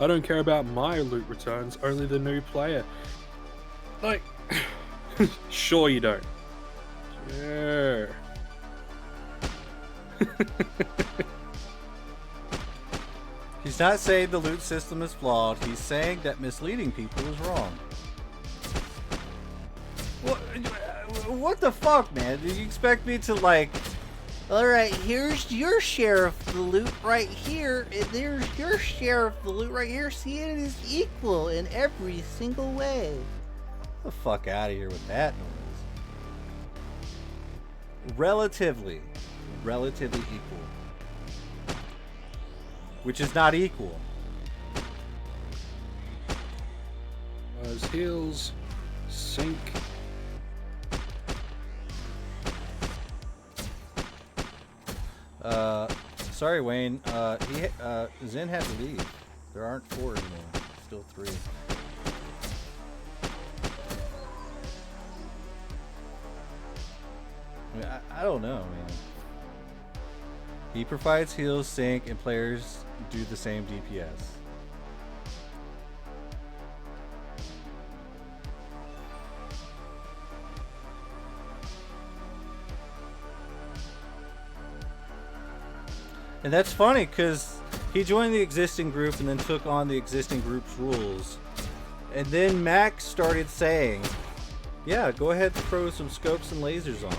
I don't care about my loot returns, only the new player. Like, sure you don't. Sure. He's not saying the loot system is flawed. He's saying that misleading people is wrong. What the fuck, man? Did you expect me to, like... Alright, here's your share of the loot right here, and there's your share of the loot right here. See, it is equal in every single way. Get the fuck out of here with that noise. Relatively equal. which is not equal. As heals sync. Sorry, Wayne. Zen had to leave. There aren't 4 anymore. Still 3. I mean, I don't know, man. He provides heals, sync, and players do the same DPS. And that's funny because he joined the existing group and then took on the existing group's rules. And then Max started saying, yeah, go ahead and throw some scopes and lasers on.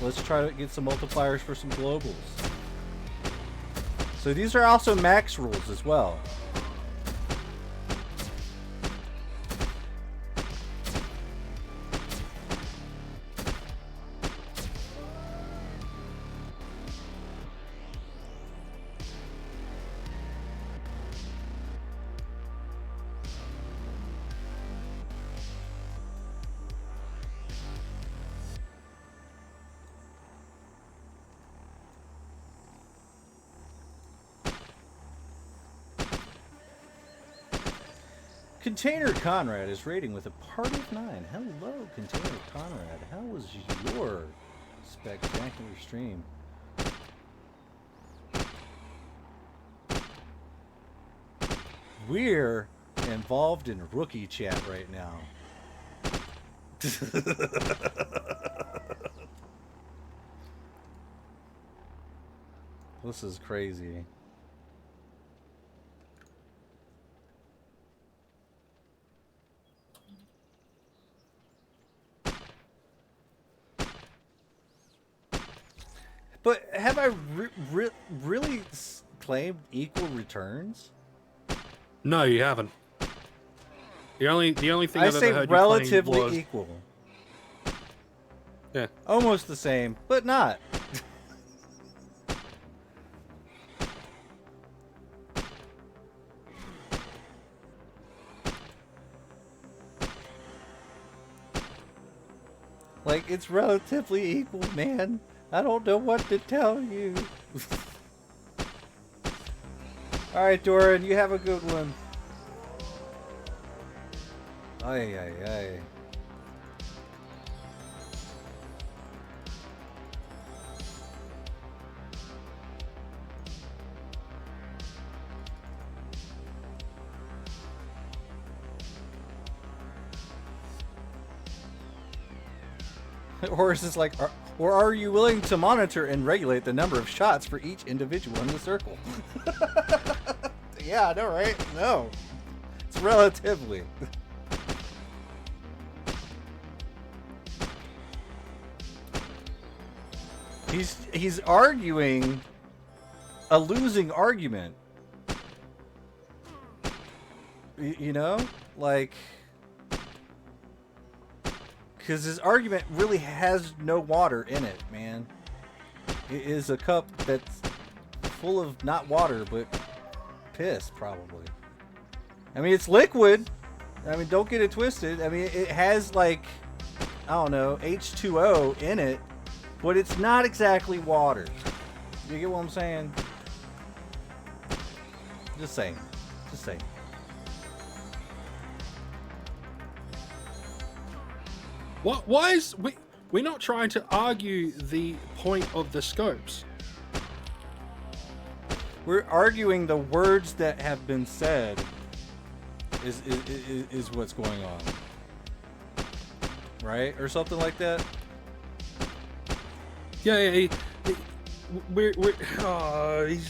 Let's try to get some multipliers for some globals. So these are also Max rules as well. Container Conrad is rating with a party of 9. Hello, Container Conrad. How was your spectacular stream? We're involved in rookie chat right now. This is crazy. But have I really claimed equal returns? No, you haven't. The only thing I I've say ever heard relatively you claim was... equal. Yeah. Almost the same, but not. Like, it's relatively equal, man. I don't know what to tell you. Alright, Doran, you have a good one. Ay, ay, ay. Or is this like, or are you willing to monitor and regulate the number of shots for each individual in the circle? Yeah, I know, right? No. It's relatively. He's arguing a losing argument. You know? Like... Because his argument really has no water in it, man. It is a cup that's full of not water, but piss, probably. I mean, it's liquid. I mean, don't get it twisted. I mean, it has, like, I don't know, H2O in it, but it's not exactly water. You get what I'm saying? Just saying. Just saying. What? Why is we're not trying to argue the point of the scopes? We're arguing the words that have been said is what's going on, right, or something like that. Yeah. He's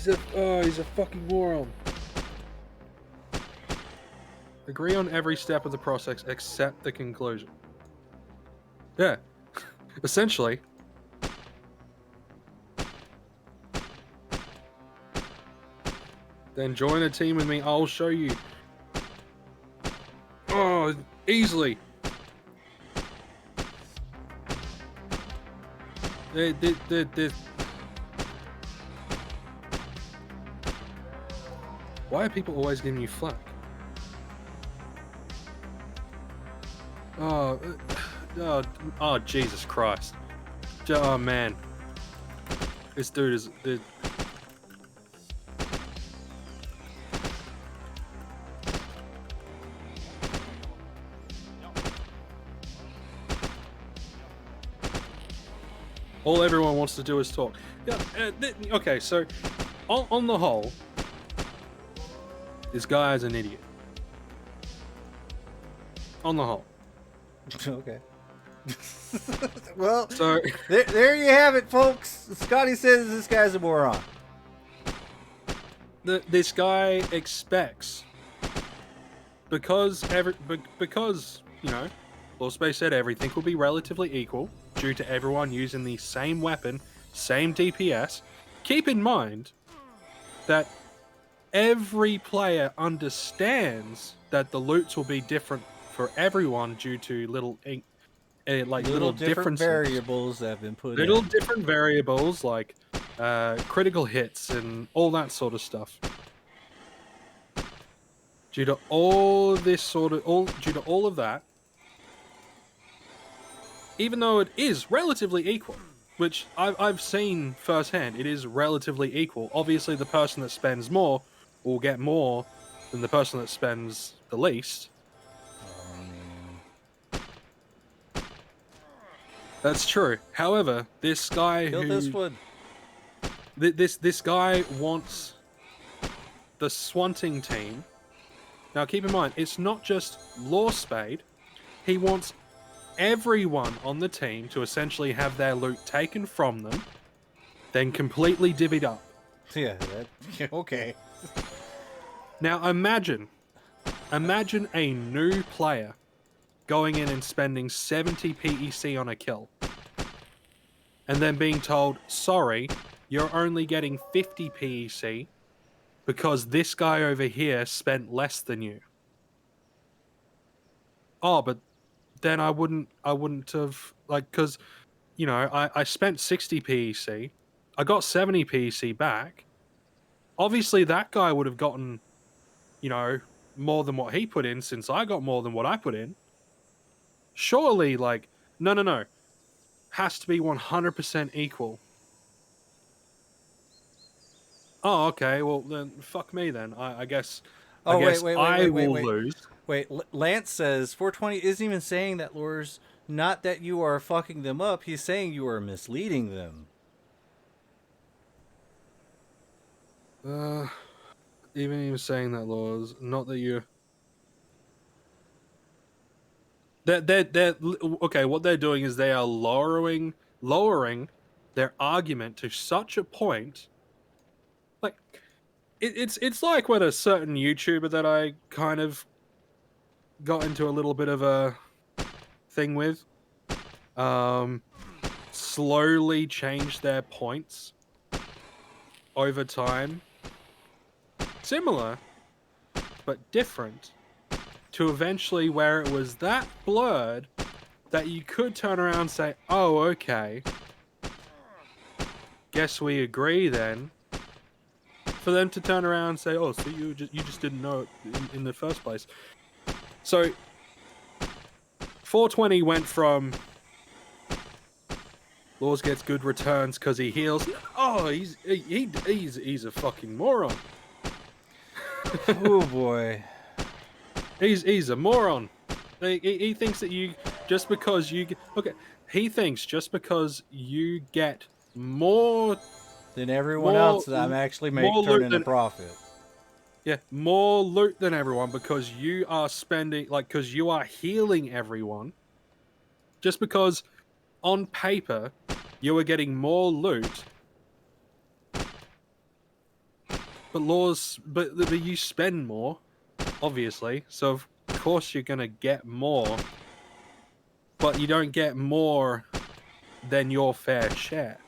a fucking moron. Agree on every step of the process except the conclusion. Yeah, essentially. Then join a team with me. I'll show you. Oh, easily. Why are people always giving you flack? Oh, Jesus Christ. Oh, man. This dude is... All everyone wants to do is talk. Yeah, okay, so, on the whole, this guy is an idiot. On the whole. Okay. Well, so there you have it, folks. Scotty says this guy's a moron. This guy expects, because you know, Lorespade said everything will be relatively equal due to everyone using the same weapon, same DPS. Keep in mind that every player understands that the loots will be different for everyone due to little different differences. variables that have been put little in. different variables like critical hits and all that sort of stuff. Due to all of that, even though it is relatively equal, which I've seen firsthand, it is relatively equal. Obviously, the person that spends more will get more than the person that spends the least. That's true. However, this guy this guy wants the Swunting team. Now, keep in mind, it's not just Lorespade. He wants everyone on the team to essentially have their loot taken from them, then completely divvied up. Yeah, okay. Now, imagine a new player going in and spending 70 PEC on a kill, and then being told, sorry, you're only getting 50 PEC because this guy over here spent less than you. Oh, but then I wouldn't have, like, because, you know, I spent 60 PEC, I got 70 PEC back. Obviously, that guy would have gotten, you know, more than what he put in, since I got more than what I put in. Surely, like, no. Has to be 100% equal. Oh, okay. Well, then, fuck me then. I guess. Oh, I wait. will lose. Wait, Lance says 420 isn't even saying that Lures, not that you are fucking them up. He's saying you are misleading them. Even saying that, Laws, not that you. They're okay. What they're doing is they are lowering their argument to such a point. Like, it's like when a certain YouTuber that I kind of got into a little bit of a thing with, slowly changed their points over time. Similar, but different. To eventually where it was that blurred that you could turn around and say, oh, okay. Guess we agree then. For them to turn around and say, oh, so you just didn't know it in the first place. So 420 went from Laws gets good returns because he heals. Oh, he's a fucking moron. Oh boy. He's a moron. He thinks that you just because you he thinks just because you get more than everyone else that I'm actually turning a profit. Yeah, more loot than everyone because you are spending because you are healing everyone. Just because on paper you are getting more loot, but you spend more. Obviously, so of course you're gonna get more, but you don't get more than your fair share.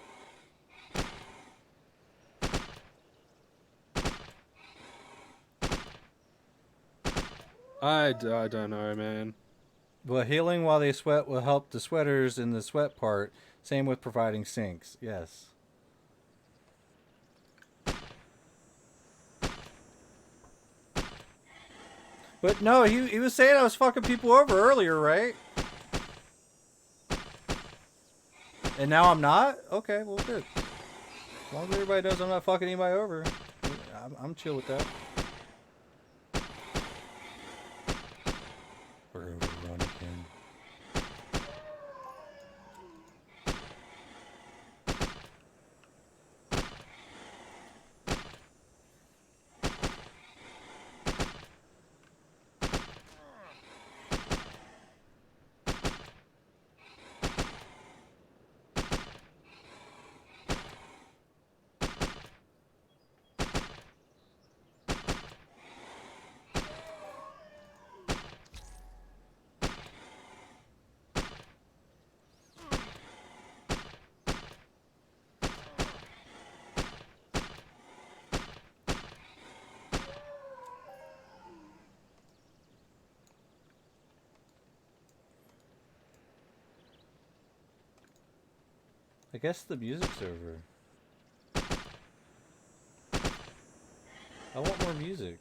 I don't know, man. Well, healing while they sweat will help the sweaters in the sweat part. Same with providing sinks. Yes. But no, he was saying I was fucking people over earlier, right? And now I'm not? Okay, well, good. As long as everybody knows I'm not fucking anybody over, I'm chill with that. We're overrun again. I guess the music's over. I want more music.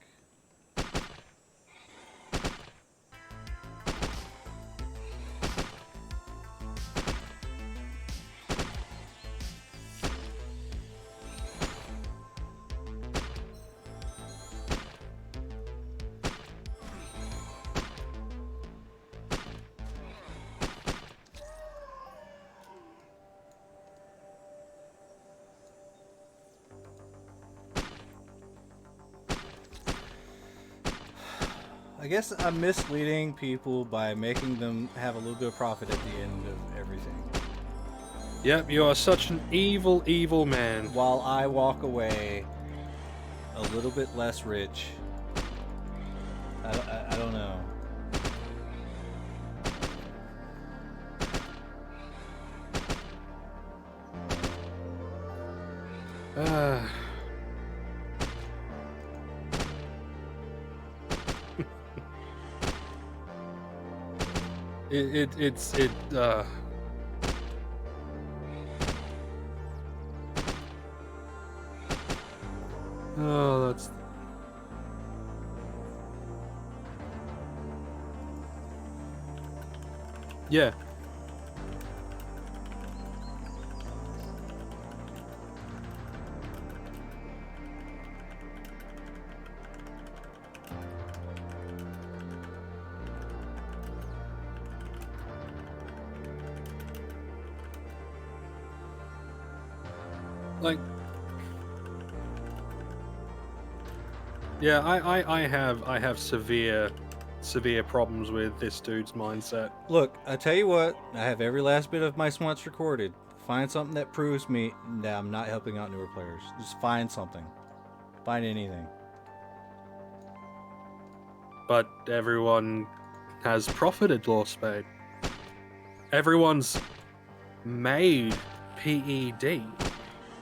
I guess I'm misleading people by making them have a little bit of profit at the end of everything. Yep, you are such an evil, evil man. While I walk away a little bit less rich. I don't know. Oh, that's... Yeah. Like, yeah, I have severe problems with this dude's mindset. Look, I tell you what, I have every last bit of my Swunts recorded. Find something that proves me that I'm not helping out newer players. Just find something. Find anything. But everyone has profited, Lorespade. Everyone's made PED,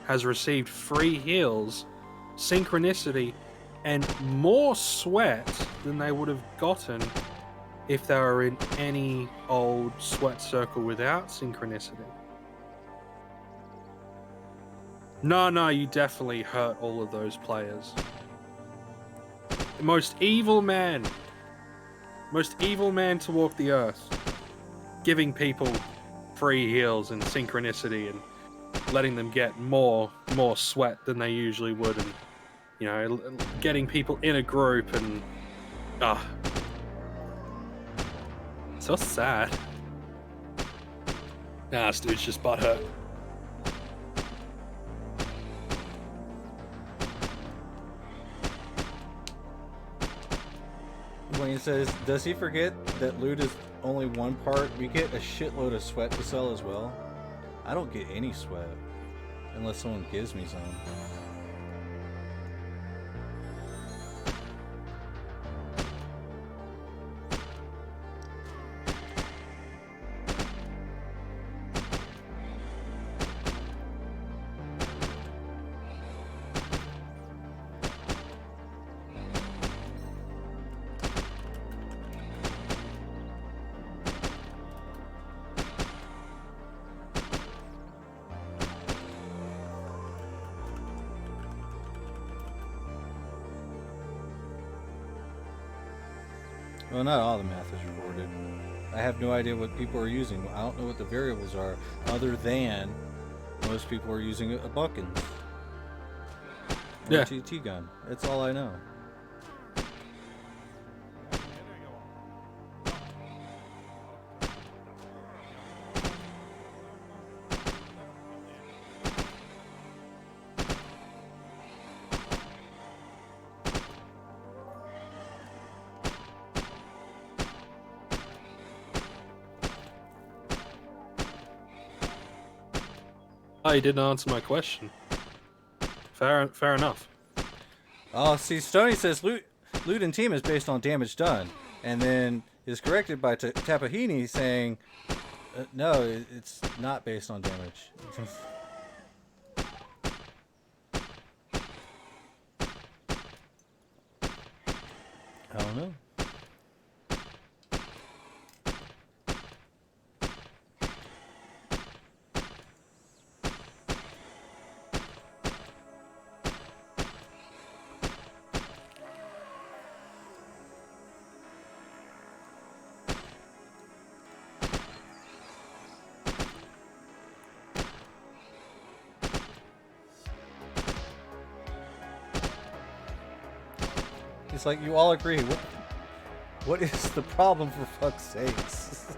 has received free heals, synchronicity, and more sweat than they would have gotten if they were in any old sweat circle without synchronicity. No, you definitely hurt all of those players. The most evil man to walk the earth, giving people free heals and synchronicity and letting them get more sweat than they usually would, and you know, getting people in a group, and so sad. Nah, this dude's just butthurt. Wayne says, does he forget that loot is only one part? We get a shitload of sweat to sell as well. I don't get any sweat unless someone gives me some. Well, not all the math is recorded. I have no idea what people are using. I don't know what the variables are, other than most people are using a Buckins. Or a GT gun. That's all I know. Oh, you didn't answer my question. Fair enough. Oh, see, Stony says loot and team is based on damage done, and then is corrected by Tapahini saying, no, it's not based on damage. I don't know. It's like you all agree. What is the problem, for fuck's sakes?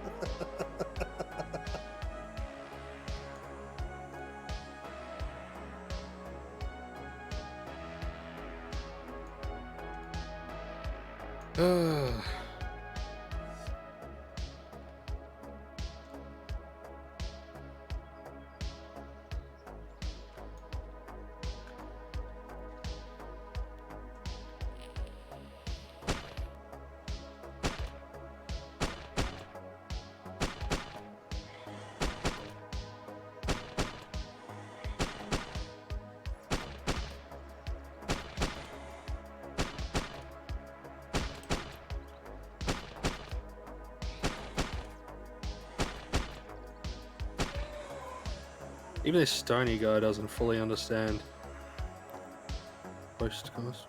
Even this Stony guy doesn't fully understand. Most customers.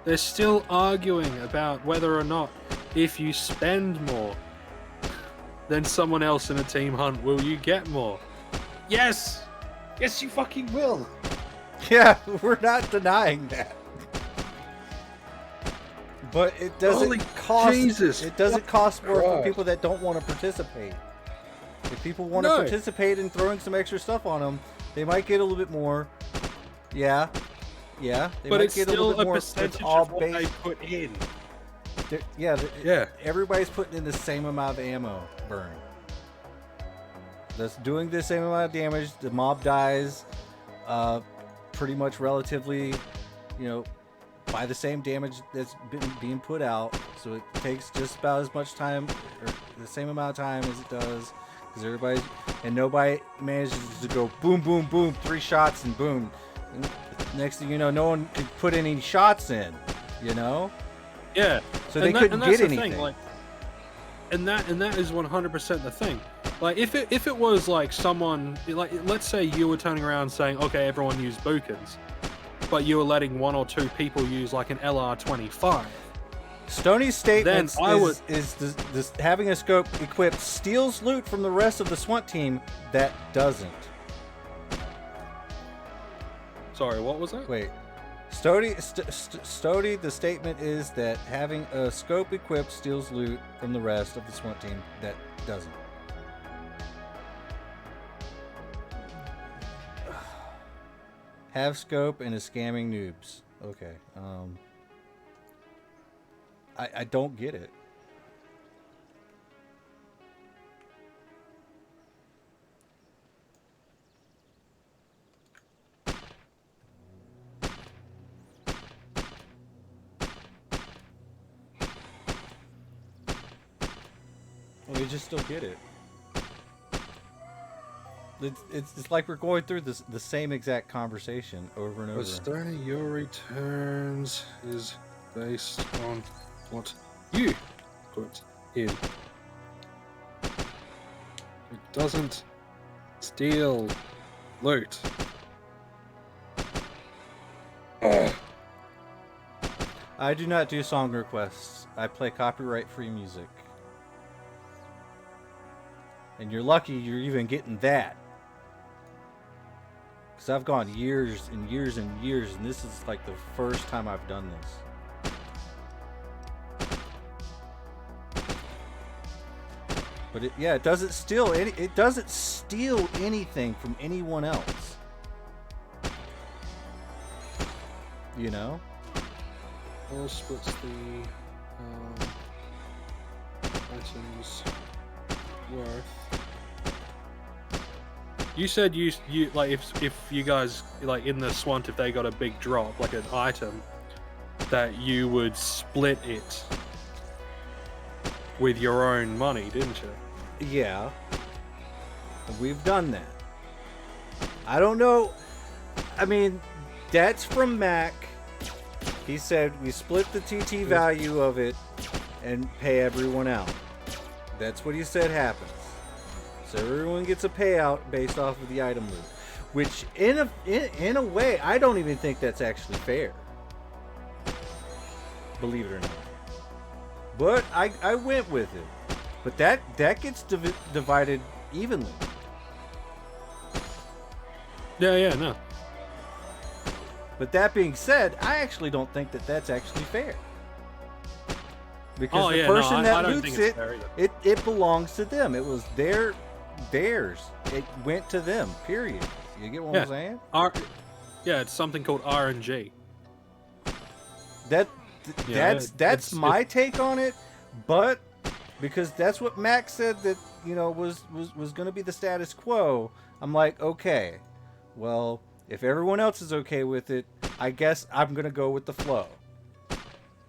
They're still arguing about whether or not, if you spend more than someone else in a team hunt, will you get more? Yes! Yes, you fucking will! Yeah, we're not denying that. But it doesn't cost. Jesus, it doesn't cost more for people that don't want to participate. If people want to participate in throwing some extra stuff on them, they might get a little bit more. Yeah. They but might it's get still a little bit more. Percentage of what they put in. Yeah. Everybody's putting in the same amount of ammo burn. That's doing the same amount of damage. The mob dies, pretty much relatively, by the same damage that's being put out. So it takes just about as much time, or the same amount of time as it does, because nobody manages to go boom, boom, boom, 3 shots and boom. And next thing you know, no one could put any shots in. Yeah. So they couldn't get anything. And that is 100% the thing. Like if it was like someone, like let's say you were turning around saying, okay, everyone use Bookins, but you were letting 1 or 2 people use like an LR25. Stoney's statement is this having a scope equipped steals loot from the rest of the SWAT team that doesn't. Sorry, what was that? Wait. Stody, the statement is that having a scope equipped steals loot from the rest of the SWAT team that doesn't. Have scope and is scamming noobs. Okay. I don't get it. We just don't get it. It's like we're going through the same exact conversation over and over. Stony, your returns is based on what you put in. It doesn't steal loot. I do not do song requests. I play copyright-free music. And you're lucky you're even getting that. Because I've gone years and years and years, and this is like the first time I've done this. But it doesn't steal anything from anyone else. You know? All splits the items worth. You said you like if you guys like in the Swunt, if they got a big drop like an item, that you would split it with your own money, didn't you? Yeah. We've done that. I don't know. I mean, that's from Mac. He said we split the TT value of it and pay everyone out. That's what he said happens. So everyone gets a payout based off of the item loot. Which, in a way, I don't even think that's actually fair. Believe it or not. But I went with it. But that gets divided evenly. Yeah, no. But that being said, I actually don't think that that's actually fair. Because the person that loots it belongs to them. It was theirs. It went to them, period. You get what I'm saying? It's something called RNG. That's my take on it, but because that's what Max said that, you know, was going to be the status quo, I'm like, okay, well, if everyone else is okay with it, I guess I'm going to go with the flow.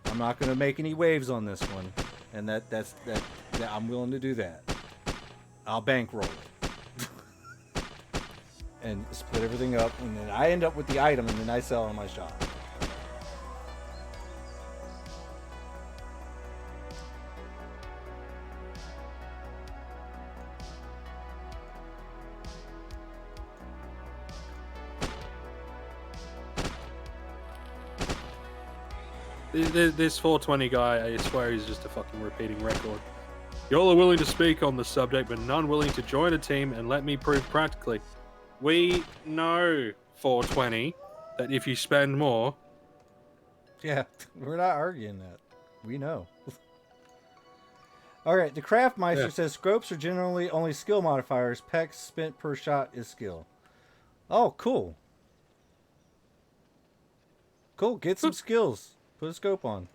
I'm not going to make any waves on this one, and that's I'm willing to do that. I'll bankroll it. And split everything up, and then I end up with the item, and then I sell on my shop. This 420 guy, I swear he's just a fucking repeating record. Y'all are willing to speak on the subject, but none willing to join a team and let me prove practically. We know, 420, that if you spend more... Yeah, we're not arguing that. We know. Alright, the Craftmeister says scopes are generally only skill modifiers. Pex spent per shot is skill. Oh, cool. Cool, get some skills. Put a scope on.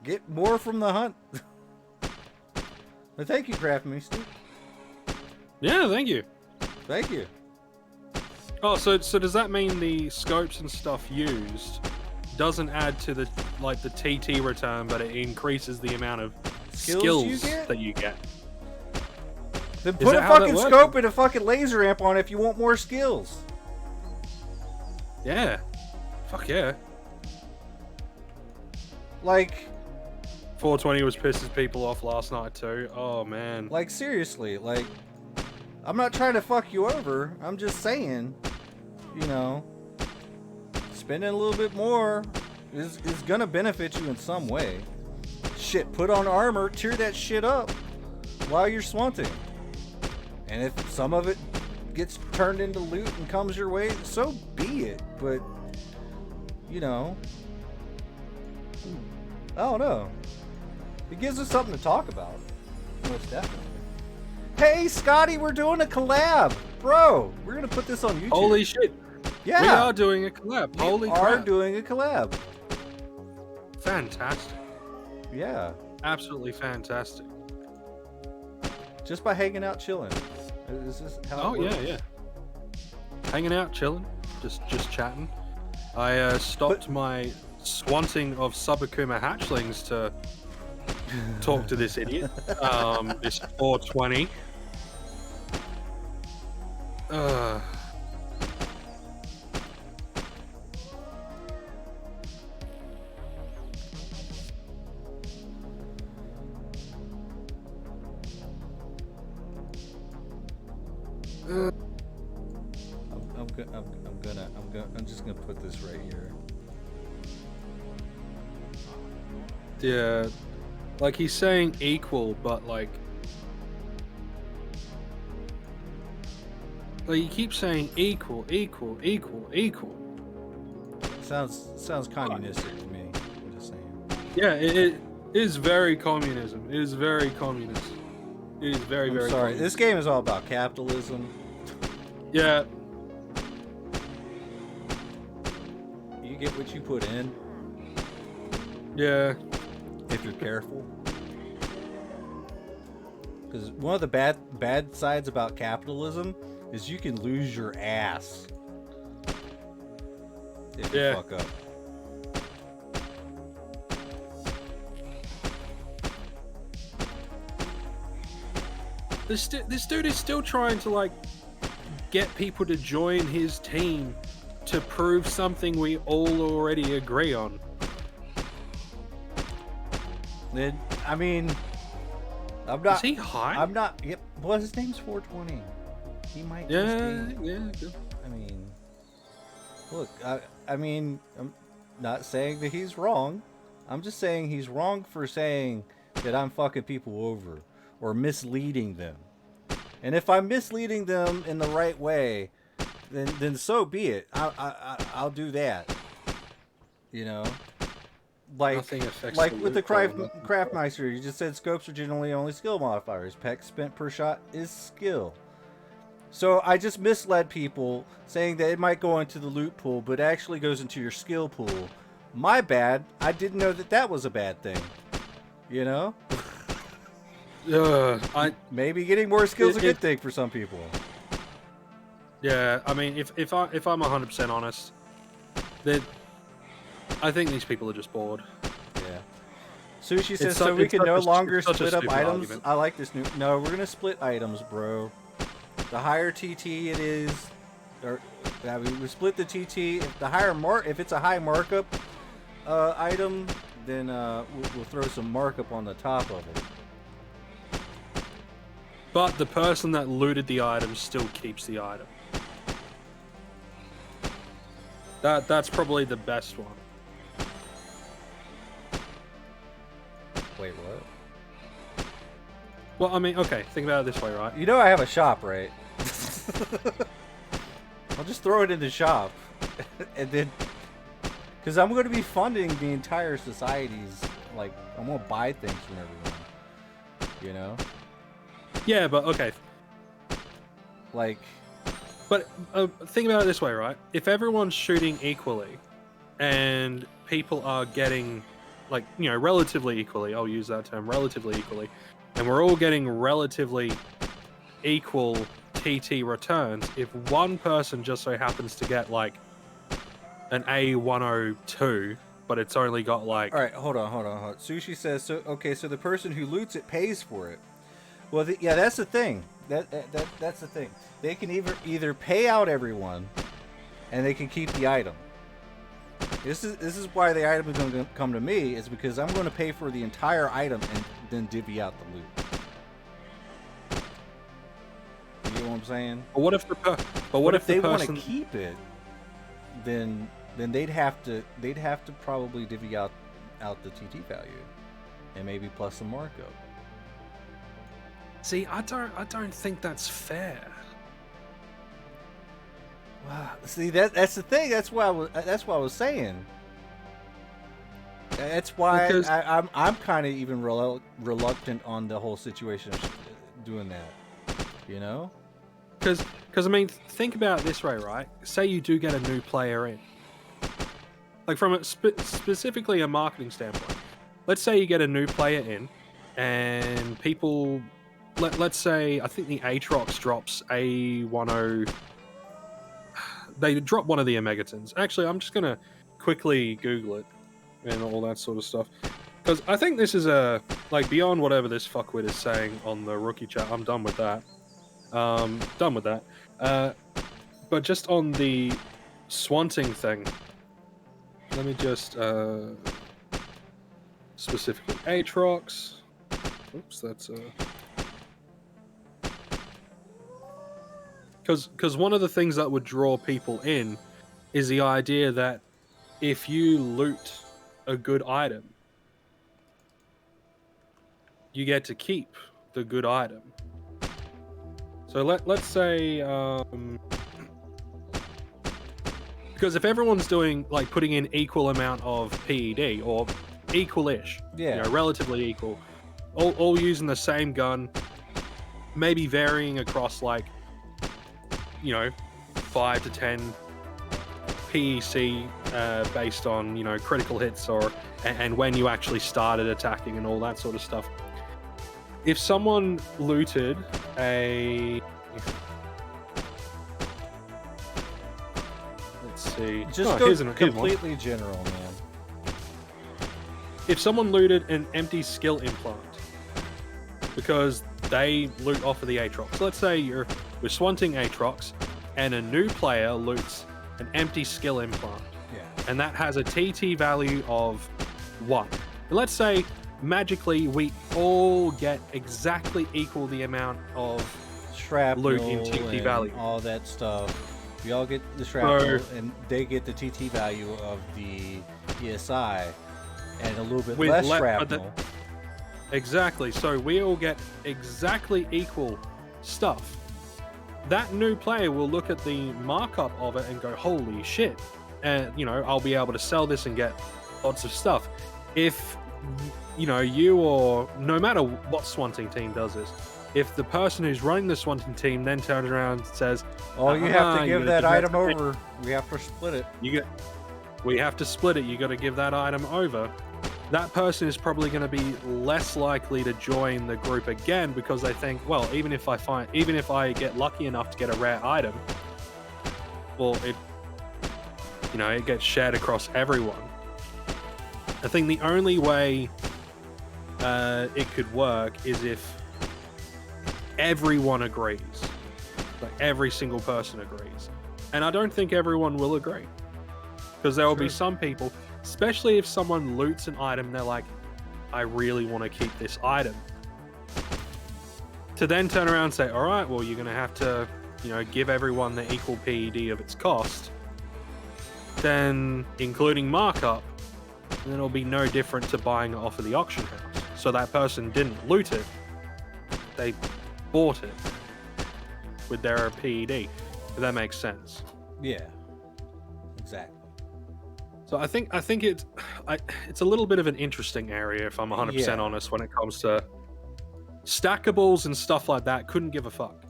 Get more from the hunt. But thank you, Craftmeister. Yeah, thank you. Thank you. Oh, so does that mean the scopes and stuff used doesn't add to the TT return, but it increases the amount of skills that you get? Then put a fucking scope and a fucking laser amp on if you want more skills. Yeah. Fuck yeah. Like... 420 was pissing people off last night too. Oh, man. Like, seriously, like... I'm not trying to fuck you over. I'm just saying, you know... Spending a little bit more is gonna benefit you in some way. Shit, put on armor, tear that shit up while you're swunting. And if some of it gets turned into loot and comes your way, so be it. But, you know, I don't know. It gives us something to talk about. Most definitely. Hey, Scotty, we're doing a collab. Bro, we're going to put this on YouTube. Holy shit. Yeah. We are doing a collab. Holy crap. We are doing a collab. Fantastic. Yeah. Absolutely fantastic. Just by hanging out, chilling. Is this how it works? Yeah. Hanging out, chilling, just chatting. I stopped my swanting of Subakuma hatchlings to talk to this idiot. This 420. I'm just gonna put this right here. Yeah, like he's saying equal, but like he keeps saying equal. Sounds communistic to me. I'm just saying. Yeah, it is very communism. It is very communist. It is very, very. Sorry, communist. this game is all about capitalism. Yeah. You get what you put in. Yeah. If you're careful. Because one of the bad sides about capitalism is you can lose your ass if you fuck up. This dude is still trying to like get people to join his team to prove something we all already agree on. I mean, I'm not. Is he high? I'm not. Yep. Well, his name's 420. He might. Yeah. Just be, yeah. Good. I mean, look. I mean, I'm not saying that he's wrong. I'm just saying he's wrong for saying that I'm fucking people over or misleading them. And if I'm misleading them in the right way, then so be it. I'll do that. You know. Like with the Craftmeister, you just said scopes are generally only skill modifiers. Pec spent per shot is skill. So I just misled people saying that it might go into the loot pool, but actually goes into your skill pool. My bad. I didn't know that was a bad thing. You know? Maybe getting more skills is a good thing for some people. Yeah, I mean, if I'm 100% honest, that. I think these people are just bored. Yeah. Sushi says, so we can no longer split up items? Argument. I like this new... No, we're going to split items, bro. The higher TT it is... Or, I mean, we split the TT. If it's a high markup item, then we'll throw some markup on the top of it. But the person that looted the item still keeps the item. That's probably the best one. Wait, what? Well, I mean, okay, think about it this way, right? You know I have a shop, right? I'll just throw it in the shop. And then... Because I'm going to be funding the entire society's... Like, I'm going to buy things from everyone. You know? Yeah, but, okay. Like... But, think about it this way, right? If everyone's shooting equally, and people are getting... like, you know, relatively equally, I'll use that term, relatively equally, and we're all getting relatively equal TT returns, if one person just so happens to get, like, an A102, but it's only got, like... Alright, hold on. Sushi says, so the person who loots it pays for it. Well, yeah, that's the thing. That's the thing. They can either pay out everyone, and they can keep the item. This is why the item is going to come to me, is because I'm going to pay for the entire item and then divvy out the loot. You get what I'm saying? But what if they want to keep it? Then they'd have to probably divvy out the TT value, and maybe plus some markup. See, I don't think that's fair. Wow. See, that's the thing. That's what I was saying. That's why I'm kind of even reluctant on the whole situation of doing that. You know? Because I mean, think about it this way, right? Say you do get a new player in, like from specifically a marketing standpoint. Let's say you get a new player in, and people, let's say, I think the Aatrox drops A10. They drop one of the Omegatons. Actually, I'm just gonna quickly Google it and all that sort of stuff, because I think this is like beyond whatever this fuckwit is saying on the rookie chat. I'm done with that. Done with that. But just on the swanting thing, let me just specifically Aatrox. Oops, that's Because one of the things that would draw people in is the idea that if you loot a good item, you get to keep the good item. So let's say, because if everyone's doing like putting in equal amount of PED or equal-ish, yeah, you know, relatively equal, all using the same gun, maybe varying across like, you know, 5 to 10 PEC based on, you know, critical hits and when you actually started attacking and all that sort of stuff. If someone looted a, let's see, just go completely general, man. If someone looted an empty skill implant because they loot off of the Aatrox, let's say we're swanting Aatrox and a new player loots an empty skill implant, and that has a TT value of 1. And let's say magically we all get exactly equal the amount of shrapnel loot in TT value, all that stuff. We all get the shrapnel, and they get the TT value of the ESI, and a little bit less shrapnel. Exactly. So we all get exactly equal stuff. That new player will look at the markup of it and go, "Holy shit!" And you know, I'll be able to sell this and get lots of stuff. If you know, you or no matter what swanting team does this, if the person who's running the swanting team then turns around and says, "Oh, you have to give that item over. We have to split it. We have to split it. You got to give that item over." That person is probably going to be less likely to join the group again because they think, well, even if I get lucky enough to get a rare item, well, it gets shared across everyone. I think the only way it could work is if everyone agrees, like every single person agrees, and I don't think everyone will agree because there will be some people. Especially if someone loots an item, they're like, I really want to keep this item. To then turn around and say, all right, well, you're going to have to, you know, give everyone the equal PED of its cost, then including markup, then it'll be no different to buying it off of the auction house. So that person didn't loot it, they bought it with their PED, if that makes sense. Yeah, exactly. So I think it's a little bit of an interesting area, if I'm 100% honest, when it comes to stackables and stuff like that. Couldn't give a fuck.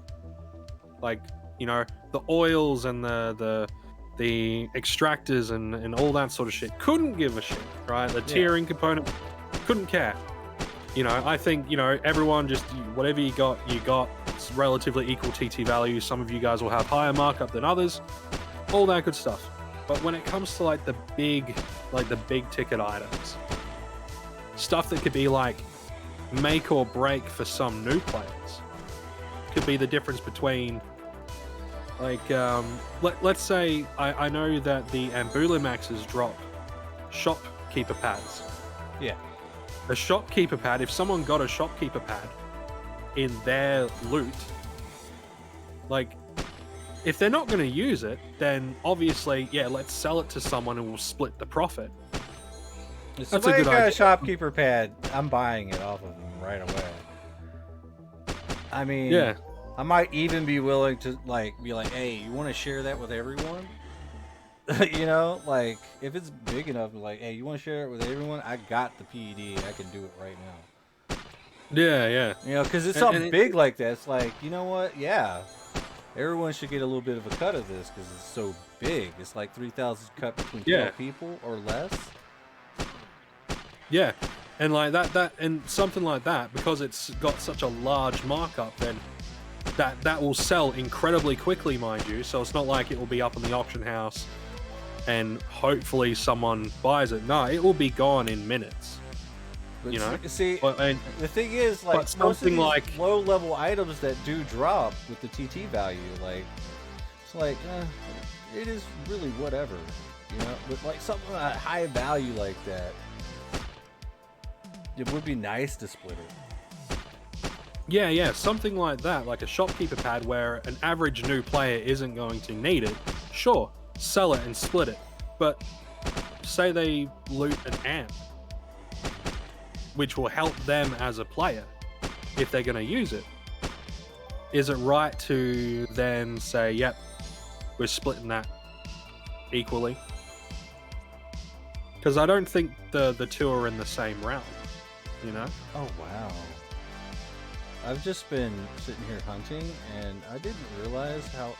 Like, you know, the oils and the extractors and all that sort of shit. Couldn't give a shit, right? The tiering component, couldn't care. You know, I think, you know, everyone just, whatever you got. It's relatively equal TT value. Some of you guys will have higher markup than others. All that good stuff. But when it comes to like the big ticket items, stuff that could be like make or break for some new players, could be the difference between like let's say I know that the Ambulimaxes drop shopkeeper pads. Yeah. A shopkeeper pad, if someone got a shopkeeper pad in their loot, like, if they're not going to use it, then obviously, let's sell it to someone and we'll split the profit. If somebody got a shopkeeper pad, I'm buying it off of them right away. I mean, I might even be willing to be like, hey, you want to share that with everyone? You know, like, if it's big enough, like, hey, you want to share it with everyone? I got the PED. I can do it right now. Yeah. You know, because it's something big like that. It's like, you know what? Yeah. Everyone should get a little bit of a cut of this because it's so big. It's like 3,000 cut between 12 people or less. Yeah, and like that, and something like that, because it's got such a large markup, then that will sell incredibly quickly, mind you. So it's not like it will be up in the auction house and hopefully someone buys it. No, it will be gone in minutes. But you know, see, the thing is, like, something like low-level items that do drop with the TT value, like, it's like, it is really whatever, you know. But like something at high value like that, it would be nice to split it. Yeah, something like that, like a shopkeeper pad where an average new player isn't going to need it. Sure, sell it and split it. But say they loot an amp, which will help them as a player if they're going to use it. Is it right to then say, yep, we're splitting that equally? Because I don't think the two are in the same realm, you know? Oh, wow. I've just been sitting here hunting, and I didn't realize how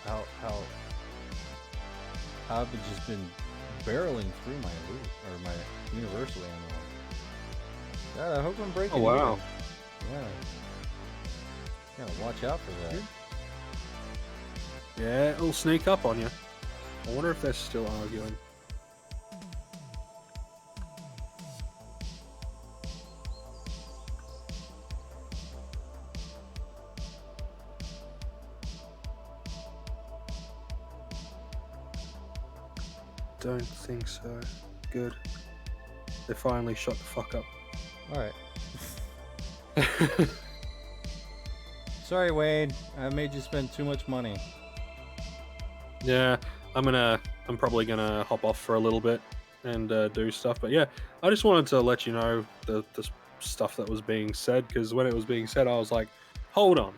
I've just been barreling through my loot, or my universal ammo. God, I hope I'm breaking. Oh, wow. Even. Yeah. Gotta watch out for that. Yeah, it'll sneak up on you. I wonder if they're still arguing. Don't think so. Good. They finally shut the fuck up. Alright. Sorry, Wade. I made you spend too much money. Yeah, I'm probably gonna hop off for a little bit and do stuff. But yeah, I just wanted to let you know the stuff that was being said, because when it was being said, I was like, hold on.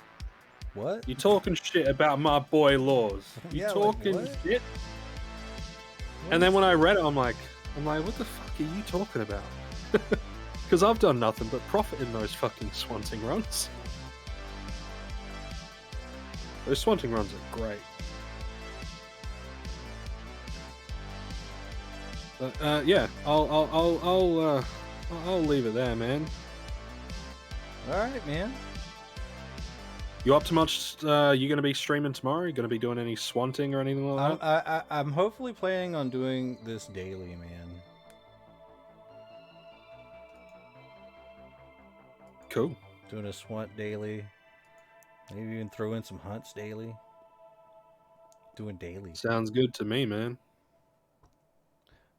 What? You talking shit about my boy Laws. You Yeah, talking like, what? shit? And then when I read it, I'm like, what the fuck are you talking about? Because I've done nothing but profit in those fucking swanting runs. Those swanting runs are great. But yeah, I'll leave it there, man. All right, man. You up to much? You gonna be streaming tomorrow? You gonna be doing any swanting or anything like that? I'm hopefully planning on doing this daily, man. Cool. Doing a swant daily. Maybe even throw in some hunts daily. Doing daily. Sounds good to me, man.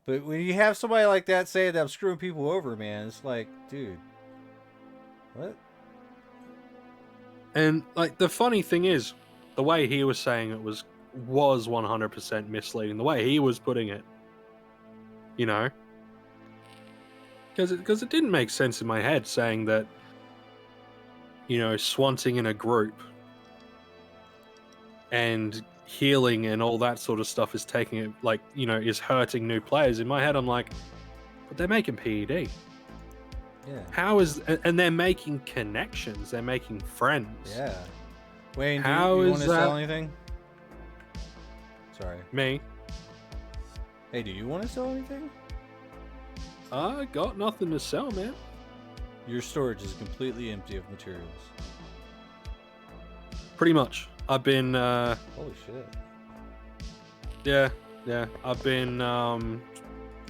But when you have somebody like that say that I'm screwing people over, man, it's like, dude, what? And like the funny thing is, the way he was saying it was 100% misleading. The way he was putting it, you know, because it didn't make sense in my head saying that, you know, swanting in a group and healing and all that sort of stuff is taking it, like, you know, is hurting new players. In my head, I'm like, but they're making PED. Yeah. How is, and they're making connections, they're making friends. Yeah. Wayne, How do you is want to that... sell anything? Sorry. Me? Hey, do you want to sell anything? I got nothing to sell, man. Your storage is completely empty of materials. Pretty much. I've been Holy shit. yeah, I've been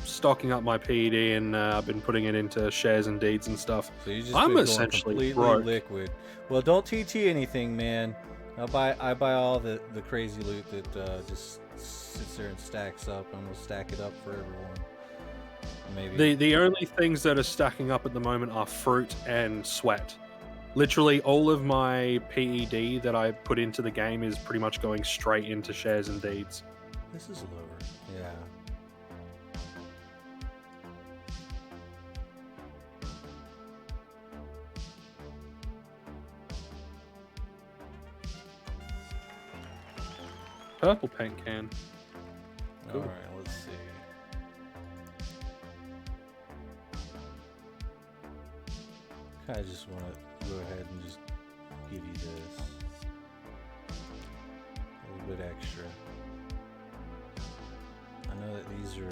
stocking up my PED, and I've been putting it into shares and deeds and stuff. So you just I'm been essentially completely broke. liquid. Well, don't TT anything, man. I buy all the crazy loot that just sits there and stacks up, and we'll stack it up for everyone. Maybe The only things that are stacking up at the moment are fruit and sweat. Literally all of my PED that I put into the game is pretty much going straight into shares and deeds. this is lower. Yeah. Purple paint can. Cool. All right, let's see. I just want to go ahead and just give you this. A little bit extra. I know that these are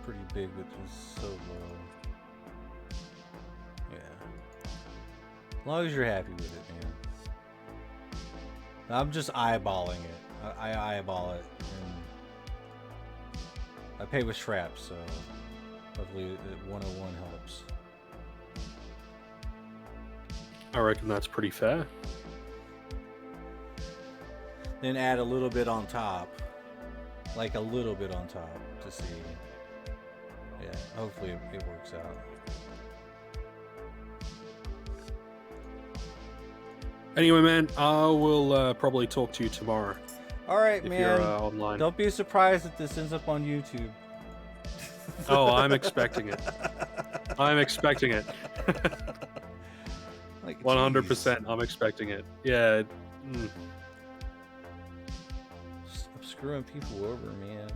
pretty big, but just so low. Yeah. As long as you're happy with it, man. I'm just eyeballing it. I eyeball it, and I pay with straps, so hopefully 101 helps. I reckon that's pretty fair. Then add a little bit on top, like a little bit on top to see. Yeah, hopefully it works out. Anyway, man, I will probably talk to you tomorrow. All right, if man. You're online. Don't be surprised if this ends up on YouTube. Oh, I'm expecting it. I'm expecting it. Like 100%. I'm expecting it. Yeah. I'm screwing people over, man.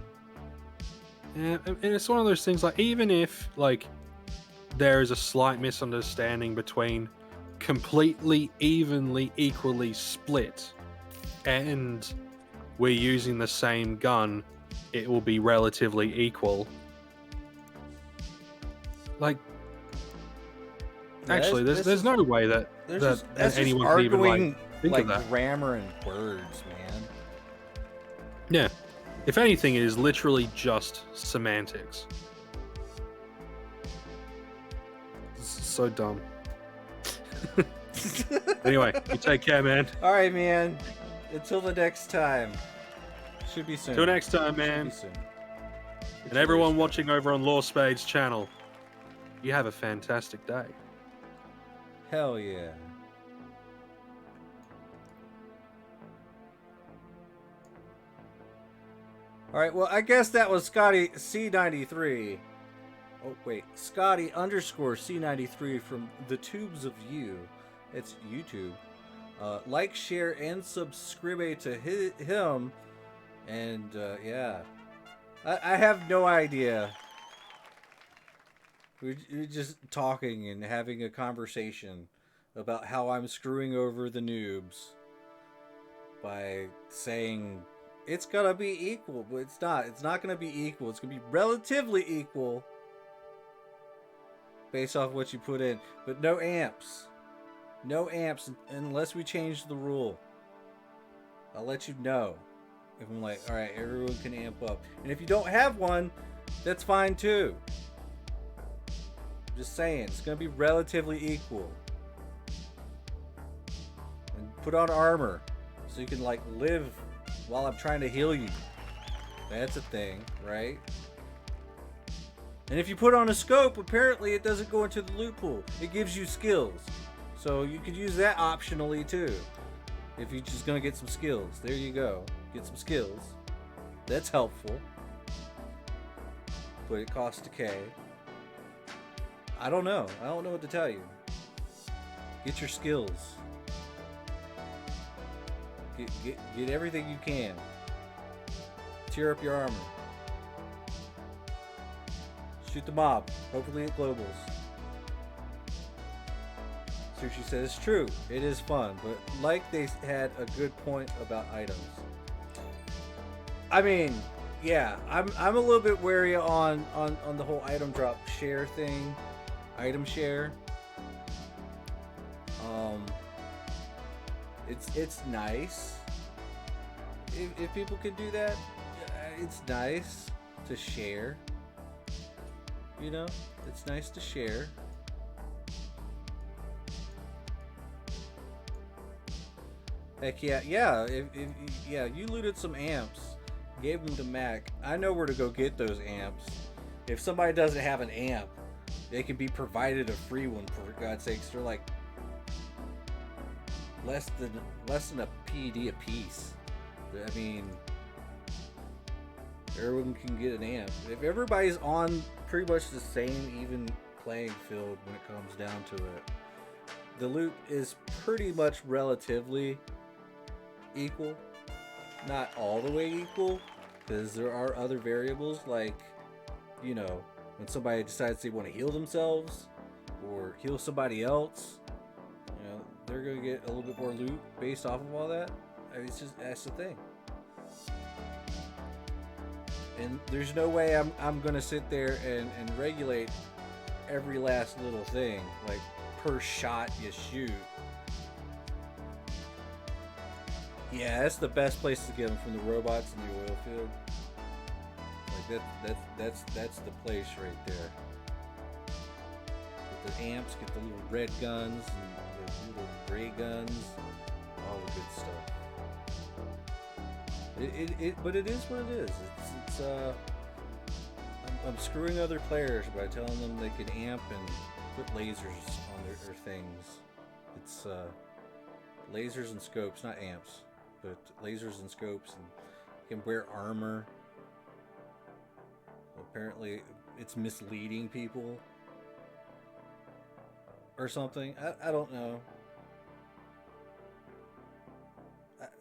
Yeah, and it's one of those things. Like, even if like there is a slight misunderstanding between completely, evenly, equally split, and we're using the same gun, it will be relatively equal. Like, actually, there's no way that anyone can even like think of that. Grammar and words, man. Yeah. If anything, it is literally just semantics. So dumb. Anyway, you take care, man. All right, man. Until the next time. Should be soon. Till next time, man. And everyone watching over on Lorespade's channel, you have a fantastic day. Hell yeah. All right, well, I guess that was Scotty C93. Oh, wait. Scotty _ C93 from the Tubes of You. It's YouTube. Like, share, and subscribe to him. And, yeah. I have no idea. We're just talking and having a conversation about how I'm screwing over the noobs by saying it's gonna be equal, but it's not. It's not gonna be equal. It's gonna be relatively equal based off what you put in, but no amps. No amps unless we change the rule. I'll let you know. If I'm like, all right, everyone can amp up. And if you don't have one, that's fine too. Just saying, it's going to be relatively equal. And put on armor so you can like live while I'm trying to heal you. That's a thing, right? And if you put on a scope, apparently it doesn't go into the loot pool. It gives you skills. So you could use that optionally too. If you're just going to get some skills. There you go. Get some skills. That's helpful. But it costs a K. I don't know. I don't know what to tell you. Get your skills. Get everything you can. Tear up your armor. Shoot the mob. Hopefully it globals. Sushi says it's true. It is fun, but like they had a good point about items. I mean, yeah, I'm a little bit wary on the whole item drop share thing. Item share. It's nice if people could do that. It's nice to share. You know, it's nice to share. Heck yeah, yeah. You looted some amps, gave them to Mac. I know where to go get those amps. If somebody doesn't have an amp, they can be provided a free one, for God's sakes. They're like less than a PD a piece. I mean, everyone can get an amp. If everybody's on pretty much the same even playing field when it comes down to it, the loot is pretty much relatively equal. Not all the way equal, because there are other variables, like, you know, when somebody decides they want to heal themselves or heal somebody else, you know, they're going to get a little bit more loot based off of all that. I mean, it's just, that's the thing. And there's no way I'm going to sit there and regulate every last little thing, like per shot you shoot. Yeah, that's the best place to get them, from the robots in the oil field. Like that's the place right there. Get the amps, get the little red guns and the little gray guns, all the good stuff. But it is what it is. It's I'm screwing other players by telling them they can amp and put lasers on their things. lasers and scopes, not amps, but lasers and scopes, and you can wear armor. Apparently, it's misleading people or something. I don't know.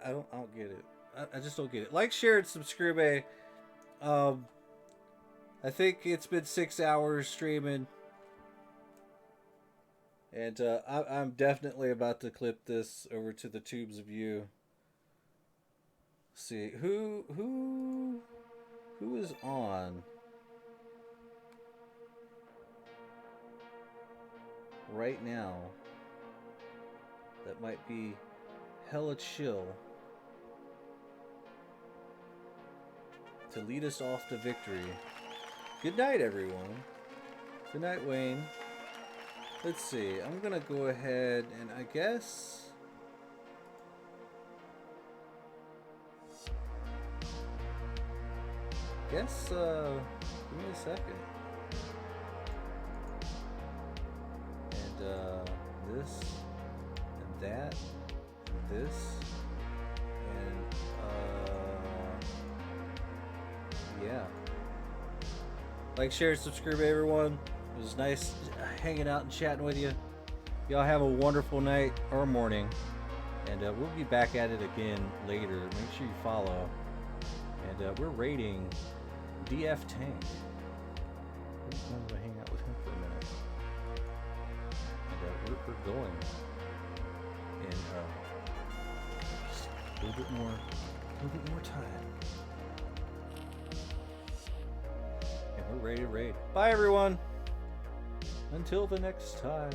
I don't get it. I just don't get it. Like, share, and subscribe. I think it's been 6 hours streaming. And I'm definitely about to clip this over to the tubes of you. Let's see who is on right now that might be hella chill to lead us off to victory. Good night, everyone. Good night, Wayne. Let's see. I'm gonna go ahead and I guess. Give me a second. And this and that and this and yeah. Like, share, subscribe, everyone. It was nice hanging out and chatting with you. Y'all have a wonderful night or morning. And we'll be back at it again later. Make sure you follow. And we're raiding DF Tank. I'm going to hang out with him for a minute. And we're going. And just a little bit more time. And we're ready to raid. Bye, everyone. Until the next time.